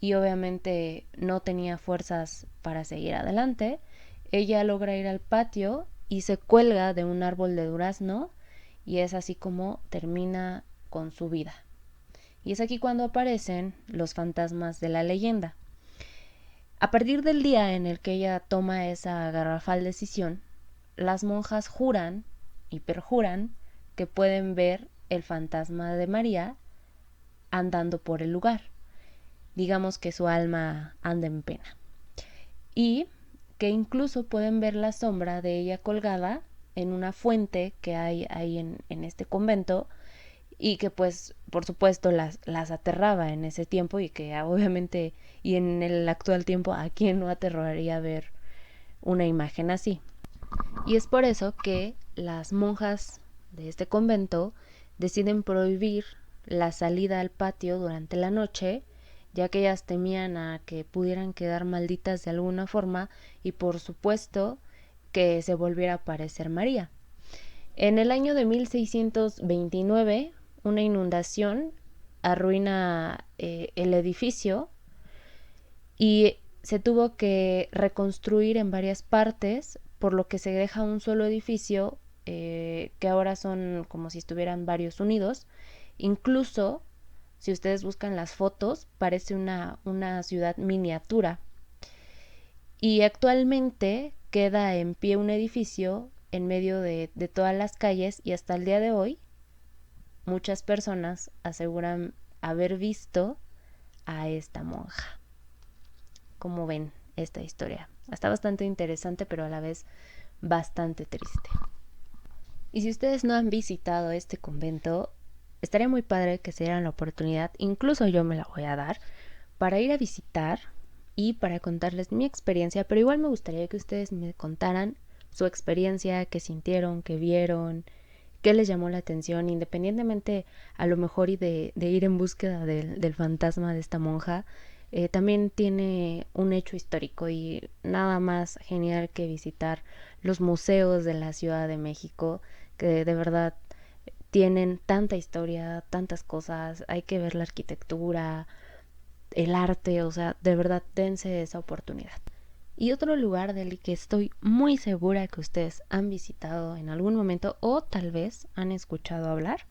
y obviamente no tenía fuerzas para seguir adelante. Ella logra ir al patio y se cuelga de un árbol de durazno, y es así como termina con su vida. Y es aquí cuando aparecen los fantasmas de la leyenda. A partir del día en el que ella toma esa garrafal decisión, las monjas juran y perjuran que pueden ver el fantasma de María andando por el lugar. Digamos que su alma anda en pena. Y que incluso pueden ver la sombra de ella colgada en una fuente que hay ahí en este convento, y que pues por supuesto las aterraba en ese tiempo, y que obviamente y en el actual tiempo a quién no aterraría ver una imagen así. Y es por eso que las monjas de este convento deciden prohibir la salida al patio durante la noche, ya que ellas temían a que pudieran quedar malditas de alguna forma, y por supuesto que se volviera a aparecer María. En el año de 1629, una inundación arruina el edificio y se tuvo que reconstruir en varias partes, por lo que se deja un solo edificio, que ahora son como si estuvieran varios unidos. Incluso, si ustedes buscan las fotos, parece una ciudad miniatura. Y actualmente queda en pie un edificio en medio de todas las calles, y hasta el día de hoy muchas personas aseguran haber visto a esta monja. ¿Cómo ven esta historia? Está bastante interesante, pero a la vez bastante triste. Y si ustedes no han visitado este convento, estaría muy padre que se dieran la oportunidad, incluso yo me la voy a dar, para ir a visitar y para contarles mi experiencia, pero igual me gustaría que ustedes me contaran su experiencia, qué sintieron, qué vieron, qué les llamó la atención, independientemente a lo mejor y de ir en búsqueda del fantasma de esta monja. También tiene un hecho histórico y nada más genial que visitar los museos de la Ciudad de México, que de verdad tienen tanta historia, tantas cosas, hay que ver la arquitectura, el arte, o sea, de verdad dense esa oportunidad. Y otro lugar del que estoy muy segura que ustedes han visitado en algún momento o tal vez han escuchado hablar,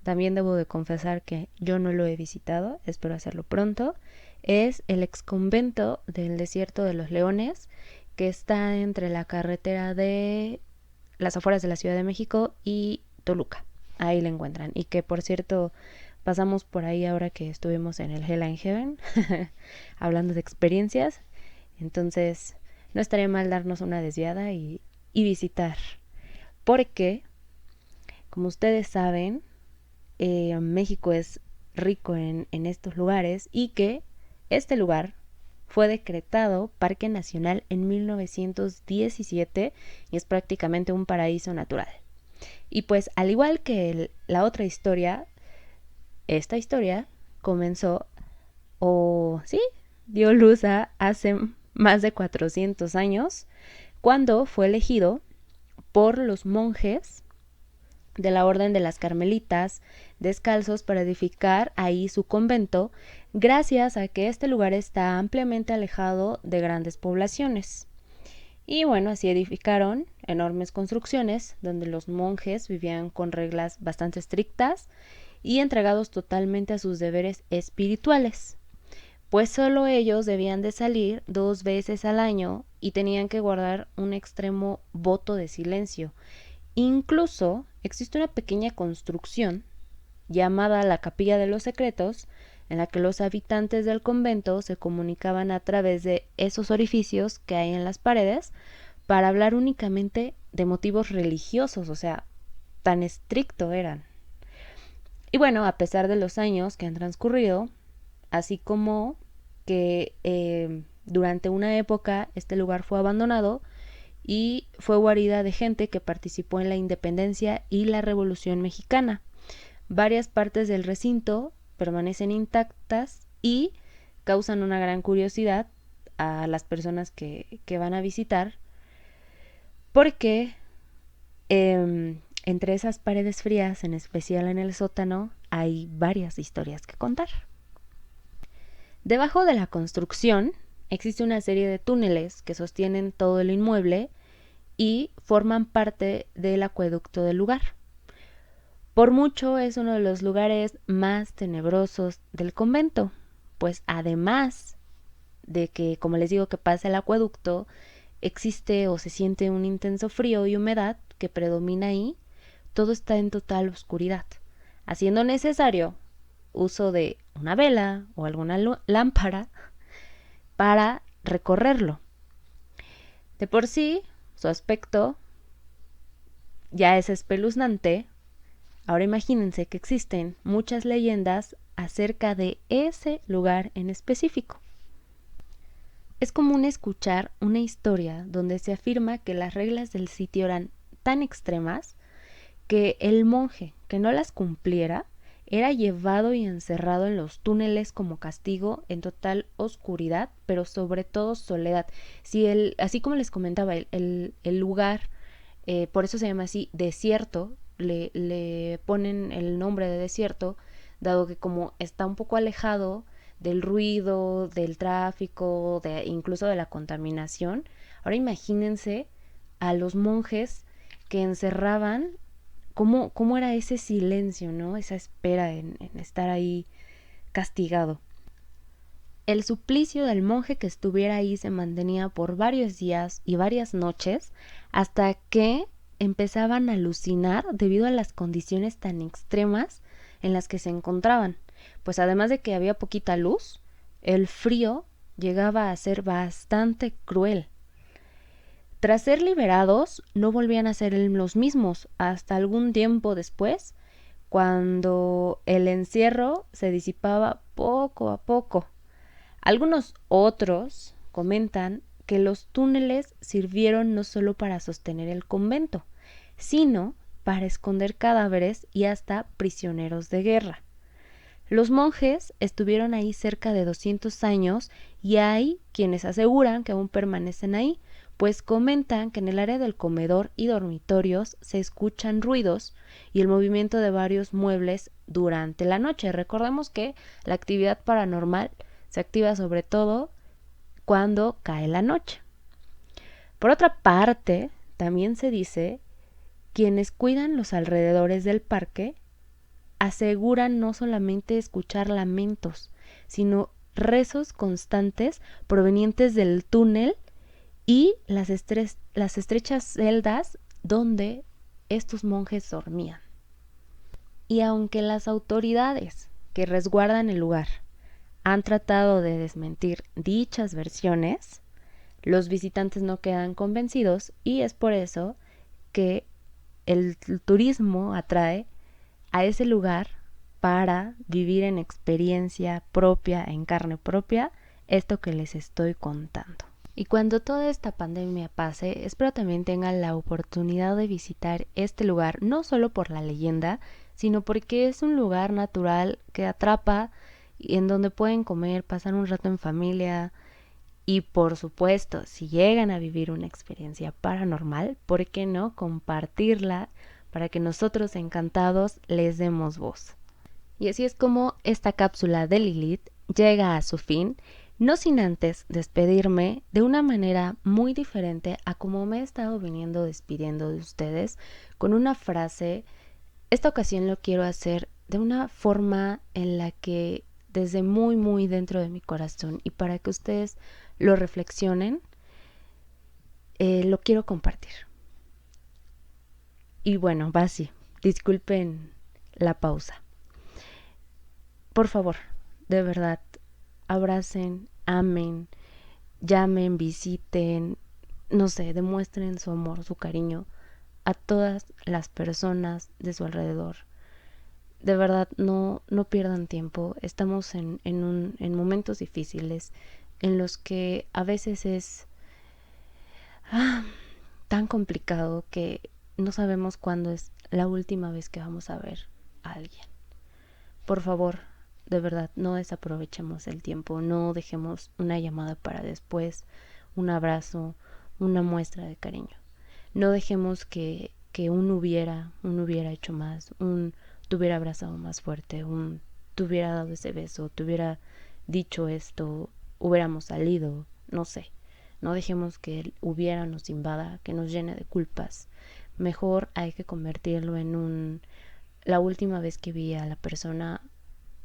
también debo de confesar que yo no lo he visitado, espero hacerlo pronto, es el exconvento del Desierto de los Leones, que está entre la carretera de las afueras de la Ciudad de México y Toluca. Ahí la encuentran. Y que por cierto, pasamos por ahí ahora que estuvimos en el Hell and Heaven, hablando de experiencias. Entonces, no estaría mal darnos una desviada y visitar. Porque, como ustedes saben, México es rico en estos lugares y que este lugar fue decretado Parque Nacional en 1917 y es prácticamente un paraíso natural. Y pues al igual que la otra historia, esta historia comenzó dio luz hace más de 400 años, cuando fue elegido por los monjes de la Orden de las Carmelitas descalzos para edificar ahí su convento, gracias a que este lugar está ampliamente alejado de grandes poblaciones. Y bueno, así edificaron enormes construcciones donde los monjes vivían con reglas bastante estrictas y entregados totalmente a sus deberes espirituales, pues solo ellos debían de salir 2 veces al año y tenían que guardar un extremo voto de silencio. Incluso existe una pequeña construcción llamada la Capilla de los Secretos, en la que los habitantes del convento se comunicaban a través de esos orificios que hay en las paredes para hablar únicamente de motivos religiosos, o sea, tan estricto eran. Y bueno, a pesar de los años que han transcurrido, así como que durante una época este lugar fue abandonado y fue guarida de gente que participó en la independencia y la Revolución Mexicana. Varias partes del recinto permanecen intactas y causan una gran curiosidad a las personas que van a visitar, porque entre esas paredes frías, en especial en el sótano, hay varias historias que contar. Debajo de la construcción existe una serie de túneles que sostienen todo el inmueble y forman parte del acueducto del lugar. Por mucho es uno de los lugares más tenebrosos del convento, pues además de que, como les digo, que pasa el acueducto, existe o se siente un intenso frío y humedad que predomina ahí, todo está en total oscuridad, haciendo necesario uso de una vela o alguna lámpara para recorrerlo. De por sí, su aspecto ya es espeluznante. Ahora imagínense que existen muchas leyendas acerca de ese lugar en específico. Es común escuchar una historia donde se afirma que las reglas del sitio eran tan extremas que el monje que no las cumpliera era llevado y encerrado en los túneles como castigo en total oscuridad, pero sobre todo soledad. Así como les comentaba, el lugar, por eso se llama así, desierto, le ponen el nombre de desierto, dado que como está un poco alejado del ruido, del tráfico, incluso de la contaminación. Ahora imagínense a los monjes que encerraban, cómo era ese silencio, ¿no? Esa espera en estar ahí castigado. El suplicio del monje que estuviera ahí se mantenía por varios días y varias noches hasta que empezaban a alucinar debido a las condiciones tan extremas en las que se encontraban. Pues además de que había poquita luz, el frío llegaba a ser bastante cruel. Tras ser liberados, no volvían a ser los mismos hasta algún tiempo después, cuando el encierro se disipaba poco a poco, Algunos otros comentan que los túneles sirvieron no solo para sostener el convento, sino para esconder cadáveres y hasta prisioneros de guerra. Los monjes estuvieron ahí cerca de 200 años y hay quienes aseguran que aún permanecen ahí, pues comentan que en el área del comedor y dormitorios se escuchan ruidos y el movimiento de varios muebles durante la noche. Recordemos que la actividad paranormal se activa sobre todo cuando cae la noche. Por otra parte, también se dice quienes cuidan los alrededores del parque aseguran no solamente escuchar lamentos, sino rezos constantes provenientes del túnel y las estrechas celdas donde estos monjes dormían. Y aunque las autoridades que resguardan el lugar han tratado de desmentir dichas versiones, los visitantes no quedan convencidos y es por eso que el turismo atrae a ese lugar para vivir en experiencia propia, en carne propia, esto que les estoy contando. Y cuando toda esta pandemia pase, espero también tengan la oportunidad de visitar este lugar, no solo por la leyenda, sino porque es un lugar natural que atrapa y en donde pueden comer, pasar un rato en familia y por supuesto, si llegan a vivir una experiencia paranormal, ¿por qué no compartirla para que nosotros encantados les demos voz? Y así es como esta cápsula de Lilith llega a su fin, no sin antes despedirme de una manera muy diferente a como me he estado viniendo despidiendo de ustedes, con una frase. Esta ocasión lo quiero hacer de una forma en la que desde muy muy dentro de mi corazón y para que ustedes lo reflexionen, lo quiero compartir. Y bueno, va así, disculpen la pausa. Por favor, de verdad, abracen, amen, llamen, visiten, no sé, demuestren su amor, su cariño a todas las personas de su alrededor. De verdad, no pierdan tiempo. Estamos en momentos difíciles en los que a veces es tan complicado que no sabemos cuándo es la última vez que vamos a ver a alguien. Por favor, de verdad, no desaprovechemos el tiempo, no dejemos una llamada para después, un abrazo, una muestra de cariño. No dejemos que un hubiera hecho más, te hubiera abrazado más fuerte, te hubiera dado ese beso, te hubiera dicho esto, hubiéramos salido, no sé. No dejemos que el hubiera nos invada, que nos llene de culpas. Mejor hay que convertirlo en la última vez que vi a la persona,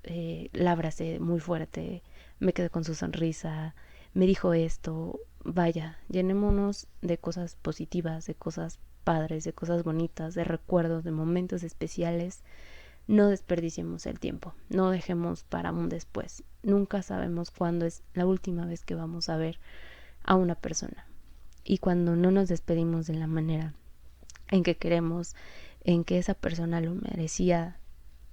la abracé muy fuerte, me quedé con su sonrisa, me dijo esto. Vaya, llenémonos de cosas positivas, de cosas padres, de cosas bonitas, de recuerdos, de momentos especiales. No desperdiciemos el tiempo, no dejemos para un después. Nunca sabemos cuándo es la última vez que vamos a ver a una persona. Y cuando no nos despedimos de la manera en que queremos, en que esa persona lo merecía,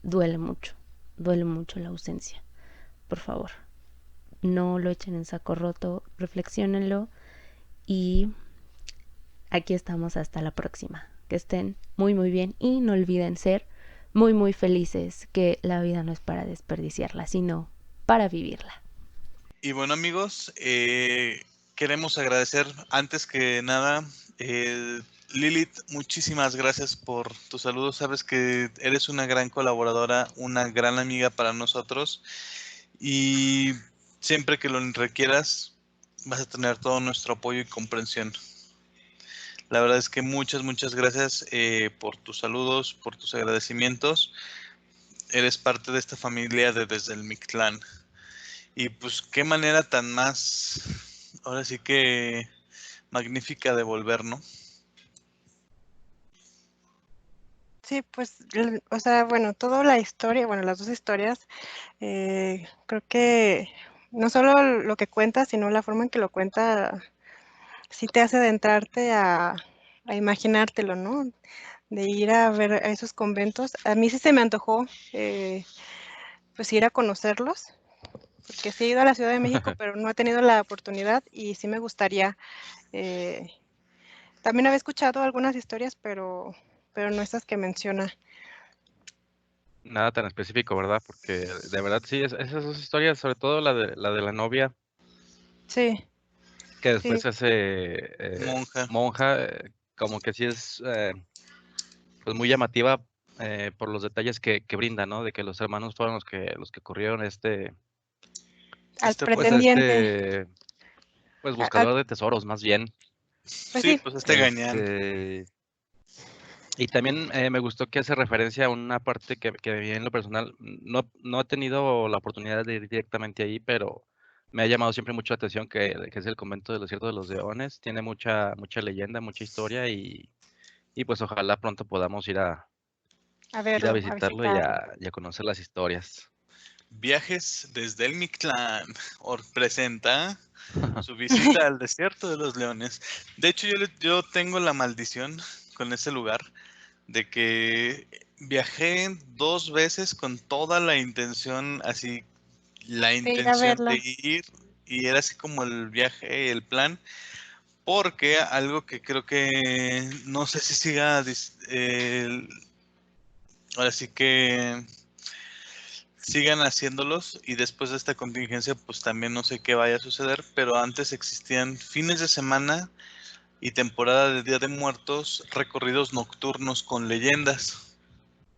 duele mucho la ausencia. Por favor, no lo echen en saco roto, reflexiónenlo y aquí estamos hasta la próxima. Que estén muy muy bien y no olviden ser muy muy felices, que la vida no es para desperdiciarla, sino para vivirla. Y bueno, amigos, queremos agradecer antes que nada, Lilith, muchísimas gracias por tus saludos. Sabes que eres una gran colaboradora, una gran amiga para nosotros y siempre que lo requieras vas a tener todo nuestro apoyo y comprensión. La verdad es que muchas gracias por tus saludos, por tus agradecimientos. Eres parte de esta familia de Desde el Mictlán. Y pues qué manera tan más, ahora sí que magnífica de volver, ¿no? Sí, pues, o sea, bueno, toda la historia, bueno, las dos historias, creo que no solo lo que cuenta, sino la forma en que lo cuenta, sí te hace adentrarte a imaginártelo, ¿no? De ir a ver a esos conventos. A mí sí se me antojó, pues ir a conocerlos. porque sí he ido a la Ciudad de México, pero no he tenido la oportunidad y sí me gustaría. eh, También había escuchado algunas historias, pero no estas que menciona. Nada tan específico, ¿verdad? Porque de verdad sí, esas dos historias, sobre todo la de la novia, Sí, que sí, después se hace Monja. monja, como que sí es pues muy llamativa por los detalles que brinda, ¿no? De que los hermanos fueron los que corrieron al Este pues a pretendiente. pues Al, buscador de tesoros, más bien. pues Sí, sí, pues este gañán. Y también me gustó que hace referencia a una parte que a mí en lo personal no he tenido la oportunidad de ir directamente ahí, pero me ha llamado siempre mucho la atención que es el convento del desierto de los leones. Tiene mucha leyenda, mucha historia y pues ojalá pronto podamos ir a verlo, a visitarlo visitarlo. y a conocer las historias. Viajes desde el Mictlán. Presenta su visita al desierto de los leones. De hecho, yo tengo la maldición con ese lugar de que viajé 2 veces con toda la intención, así, la De ir a intención de verla. ir, y era así como el viaje, el plan, porque algo que creo que no sé si siga, ahora sí que sigan haciéndolos, y después de esta contingencia pues también no sé qué vaya a suceder, pero antes existían fines de semana y temporada de Día de Muertos, recorridos nocturnos con leyendas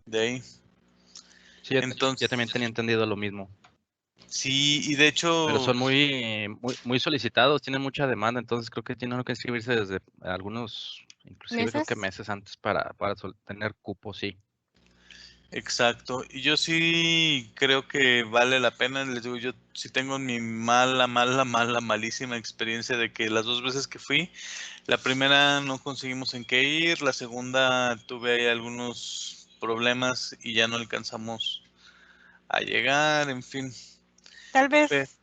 de ahí. Sí, yo Entonces, también tenía entendido lo mismo, sí, y de pero hecho, son muy solicitados, tienen mucha demanda, entonces creo que tienen que inscribirse desde algunos, inclusive creo que ¿Meses? meses antes para tener cupo, sí. exacto. Y yo sí creo que vale la pena. Les digo, yo sí tengo mi malísima experiencia de que las 2 veces que fui, la primera no conseguimos en qué ir, la segunda tuve ahí algunos problemas y ya no alcanzamos a llegar, en fin. Tal Pe- vez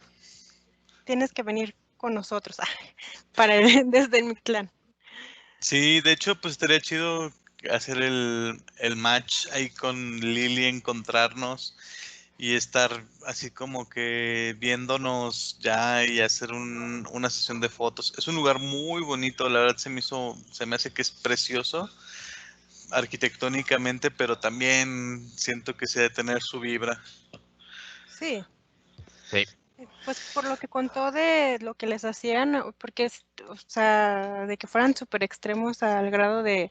tienes que venir con nosotros para desde el Mictlán. Sí, de hecho, pues estaría chido hacer el match ahí con Lili, encontrarnos y estar así como que viéndonos ya y hacer una sesión de fotos. Es un lugar muy bonito, la verdad se me hace que es precioso arquitectónicamente, pero también siento que se debe tener su vibra. Sí, Sí. pues por lo que contó de lo que les hacían, porque o sea, de que fueran súper extremos al grado de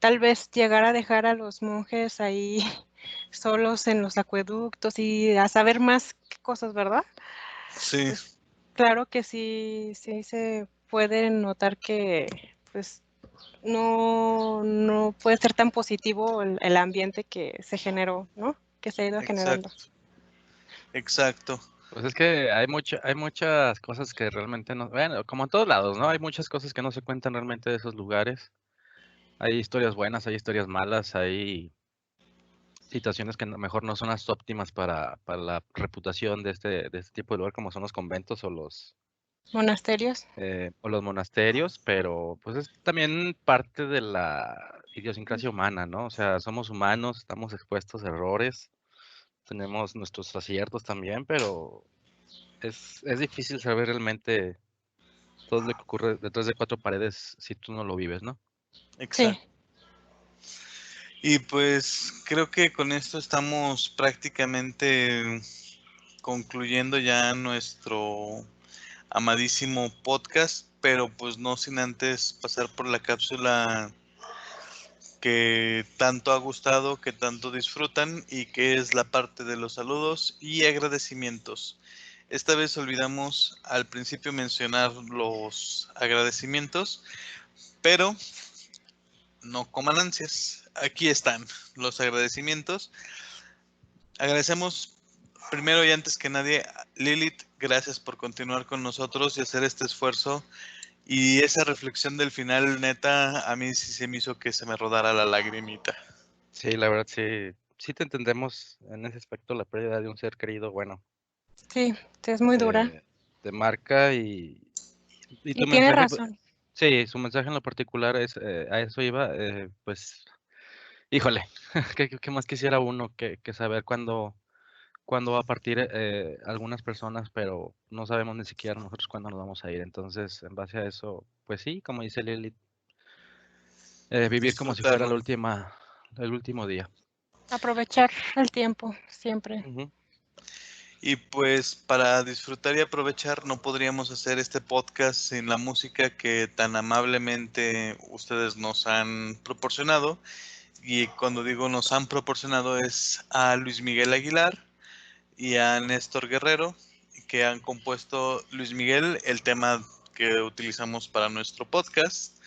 tal vez llegar a dejar a los monjes ahí solos en los acueductos y a saber más cosas, ¿verdad? Sí, Pues claro que sí, sí se puede notar que pues no puede ser tan positivo el ambiente que se generó, ¿no? Que se ha ido generando. exacto, exacto. Pues es que hay muchas cosas que realmente no, bueno, como en todos lados, ¿no? Hay muchas cosas que no se cuentan realmente de esos lugares. Hay historias buenas, hay historias malas, hay situaciones que mejor no son las óptimas para la reputación de este tipo de lugar como son los conventos Monasterios. o los monasterios, pero pues es también parte de la idiosincrasia humana, ¿no? O sea, somos humanos, estamos expuestos a errores, tenemos nuestros aciertos también, pero es difícil saber realmente todo lo que ocurre detrás de cuatro paredes si tú no lo vives, ¿no? Sí, Exacto. Y pues creo que con esto estamos prácticamente concluyendo ya nuestro amadísimo podcast, pero pues no sin antes pasar por la cápsula que tanto ha gustado, que tanto disfrutan y que es la parte de los saludos y agradecimientos. Esta vez olvidamos al principio mencionar los agradecimientos, pero no coman ansias. Aquí están los agradecimientos. Agradecemos primero y antes que nadie, Lilith, gracias por continuar con nosotros y hacer este esfuerzo. Y esa reflexión del final, neta, a mí sí se me hizo que se me rodara la lagrimita. Sí, la verdad sí te entendemos en ese aspecto, la pérdida de un ser querido, bueno, sí, es muy dura. te marca y Y tu tiene mensaje, pues, razón. sí, su mensaje en lo particular es, a eso iba, pues, híjole, ¿qué más quisiera uno que saber cuándo va a partir algunas personas, pero no sabemos ni siquiera nosotros cuándo nos vamos a ir. Entonces, en base a eso, pues sí, como dice Lili, vivir como si fuera Disfrutarlo. el último día. Aprovechar el tiempo siempre. Ujú. Y pues para disfrutar y aprovechar no podríamos hacer este podcast sin la música que tan amablemente ustedes nos han proporcionado. Y cuando digo nos han proporcionado es a Luis Miguel Aguilar y a Néstor Guerrero, que han compuesto Luis Miguel el tema que utilizamos para nuestro podcast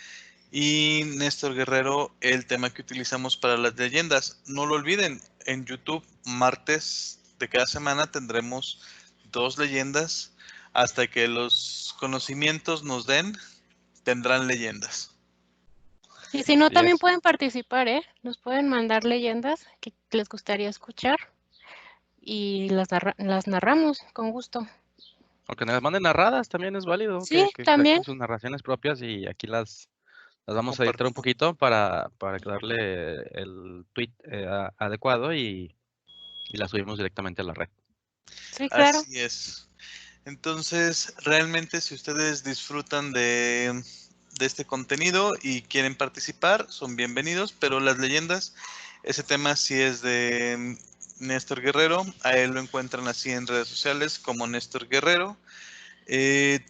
y Néstor Guerrero el tema que utilizamos para las leyendas. No lo olviden, en YouTube martes de cada semana tendremos 2 leyendas. Hasta que los conocimientos nos den, tendrán leyendas. Y si no, Así también es. pueden participar, ¿eh? Nos pueden mandar leyendas que les gustaría escuchar y las narramos con gusto. Aunque nos las manden narradas, también es válido Sí, que también. saquen sus narraciones propias y aquí las vamos a editar un Compartimos. poquito para darle el tweet adecuado y la subimos directamente a la red. Sí, claro. Así es. Entonces, realmente si ustedes disfrutan de este contenido y quieren participar, son bienvenidos, pero las leyendas, ese tema sí es de Néstor Guerrero, a él lo encuentran así en redes sociales como Néstor Guerrero, en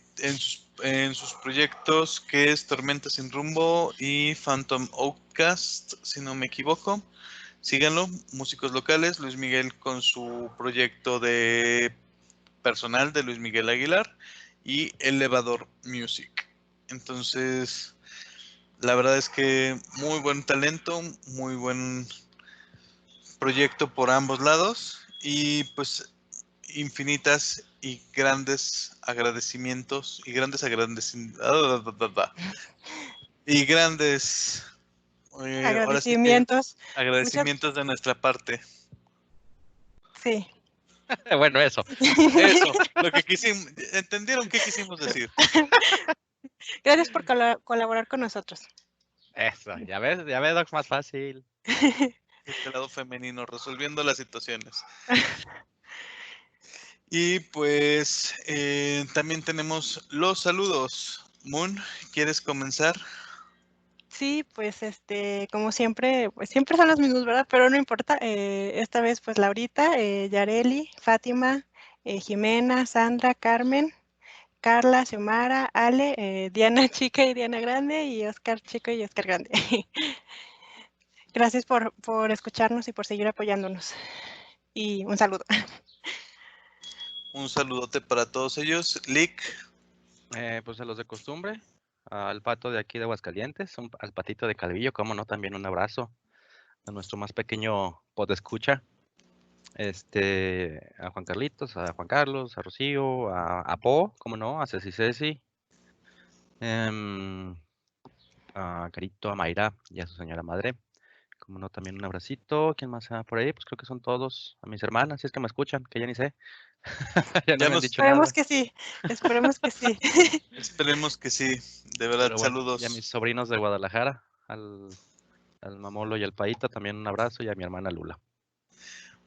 sus proyectos que es Tormenta Sin Rumbo y Phantom Outcast, si no me equivoco. Síganlo, músicos locales, Luis Miguel con su proyecto de personal de Luis Miguel Aguilar y Elevador Music. Entonces, la verdad es que muy buen talento, muy buen proyecto por ambos lados y pues infinitas y grandes agradecimientos y grandes y grandes ahora sí que Agradecimientos. agradecimientos de nuestra parte. Sí. Bueno, eso. Eso, lo que quisimos, ¿entendieron qué quisimos decir? Gracias por colaborar con nosotros. Eso, ya ves, Docs, más fácil. Este lado femenino, resolviendo las situaciones. Y pues también tenemos los saludos. Moon, ¿quieres comenzar? Sí, pues como siempre, pues siempre son los mismos, ¿verdad? Pero no importa. Esta vez, pues Laurita, Yareli, Fátima, Jimena, Sandra, Carmen, Carla, Xiomara, Ale, Diana Chica y Diana Grande y Oscar Chico y Oscar Grande. Gracias por escucharnos y por seguir apoyándonos. Y un saludo. Un saludote para todos ellos. Lick, Pues a los de costumbre, al pato de aquí de Aguascalientes, al patito de Calvillo, cómo no, también un abrazo a nuestro más pequeño podescucha, a Juan Carlitos, a Juan Carlos, a Rocío, a Po, cómo no, a Ceci, a Carito, a Mayra y a su señora madre. Como no, también un abracito. ¿Quién más por ahí? Pues creo que son todos. A mis hermanas, si es que me escuchan, que ya ni sé. Ya no ya me han nos dicho nada. Esperemos que sí. Esperemos que sí. esperemos que sí. De verdad, Pero bueno, y a mis saludos. sobrinos de Guadalajara, al Mamolo y al Paita, también un abrazo, y a mi hermana Lula.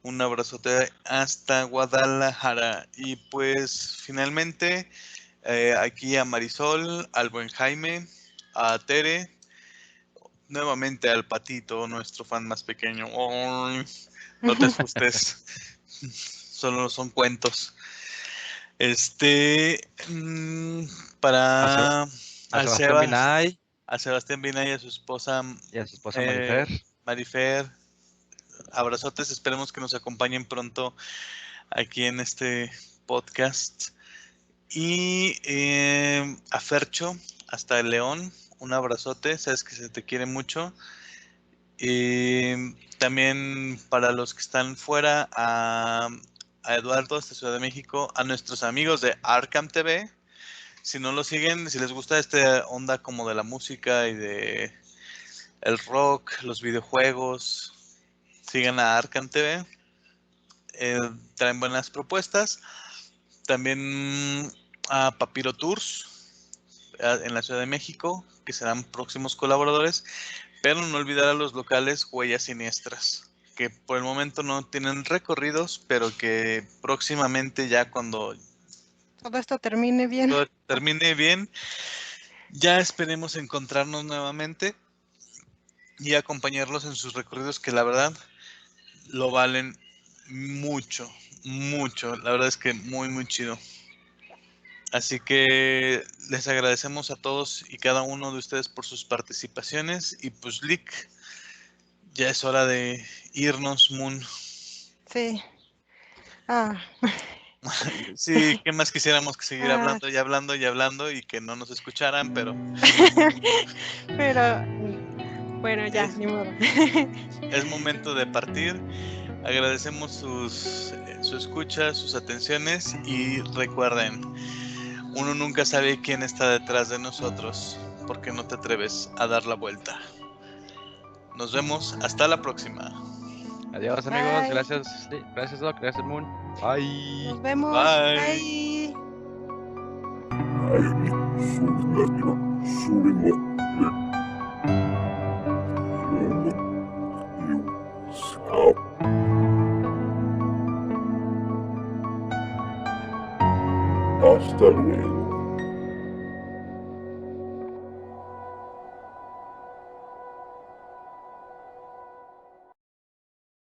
Un abrazote hasta Guadalajara. Y pues finalmente aquí a Marisol, al buen Jaime, a Tere, nuevamente al patito, nuestro fan más pequeño. ¡Ay! No te asustes, solo son cuentos. Para A al Sebastián Binay a Sebastián Vina y a su esposa y a su esposa eh, Marifer. Marifer, abrazotes, esperemos que nos acompañen pronto aquí en este podcast. Y a Fercho, hasta el León, un abrazote, sabes que se te quiere mucho. Y también para los que están fuera, a Eduardo, hasta Ciudad de México, a nuestros amigos de Arkham TV. Si no lo siguen, si les gusta esta onda como de la música y de el rock, los videojuegos, sigan a Arkham TV. Traen buenas propuestas. También a Papiro Tours en la Ciudad de México, que serán próximos colaboradores. Pero no olvidar a los locales Huellas Siniestras, que por el momento no tienen recorridos, pero que próximamente ya cuando Todo esto termine bien. todo termine bien, ya esperemos encontrarnos nuevamente y acompañarlos en sus recorridos que la verdad lo valen mucho, mucho. La verdad es que muy, muy chido. Así que les agradecemos a todos y cada uno de ustedes por sus participaciones. Y pues, Lick, ya es hora de irnos, Moon. Sí. Ah, Sí, ¿qué más quisiéramos que seguir Ah. hablando y hablando y hablando y que no nos escucharan? Pero pero bueno, ya, Es- ni modo. es momento de partir. Agradecemos su escucha, sus atenciones y recuerden, uno nunca sabe quién está detrás de nosotros porque no te atreves a dar la vuelta. Nos vemos, hasta la próxima. Adiós, amigos. Bye. Gracias, gracias, Doc. Gracias, Moon. Bye. Nos vemos. Bye. Bye. Äänit suunnatila sulimotille. Luomot juuskap. Hasta luego.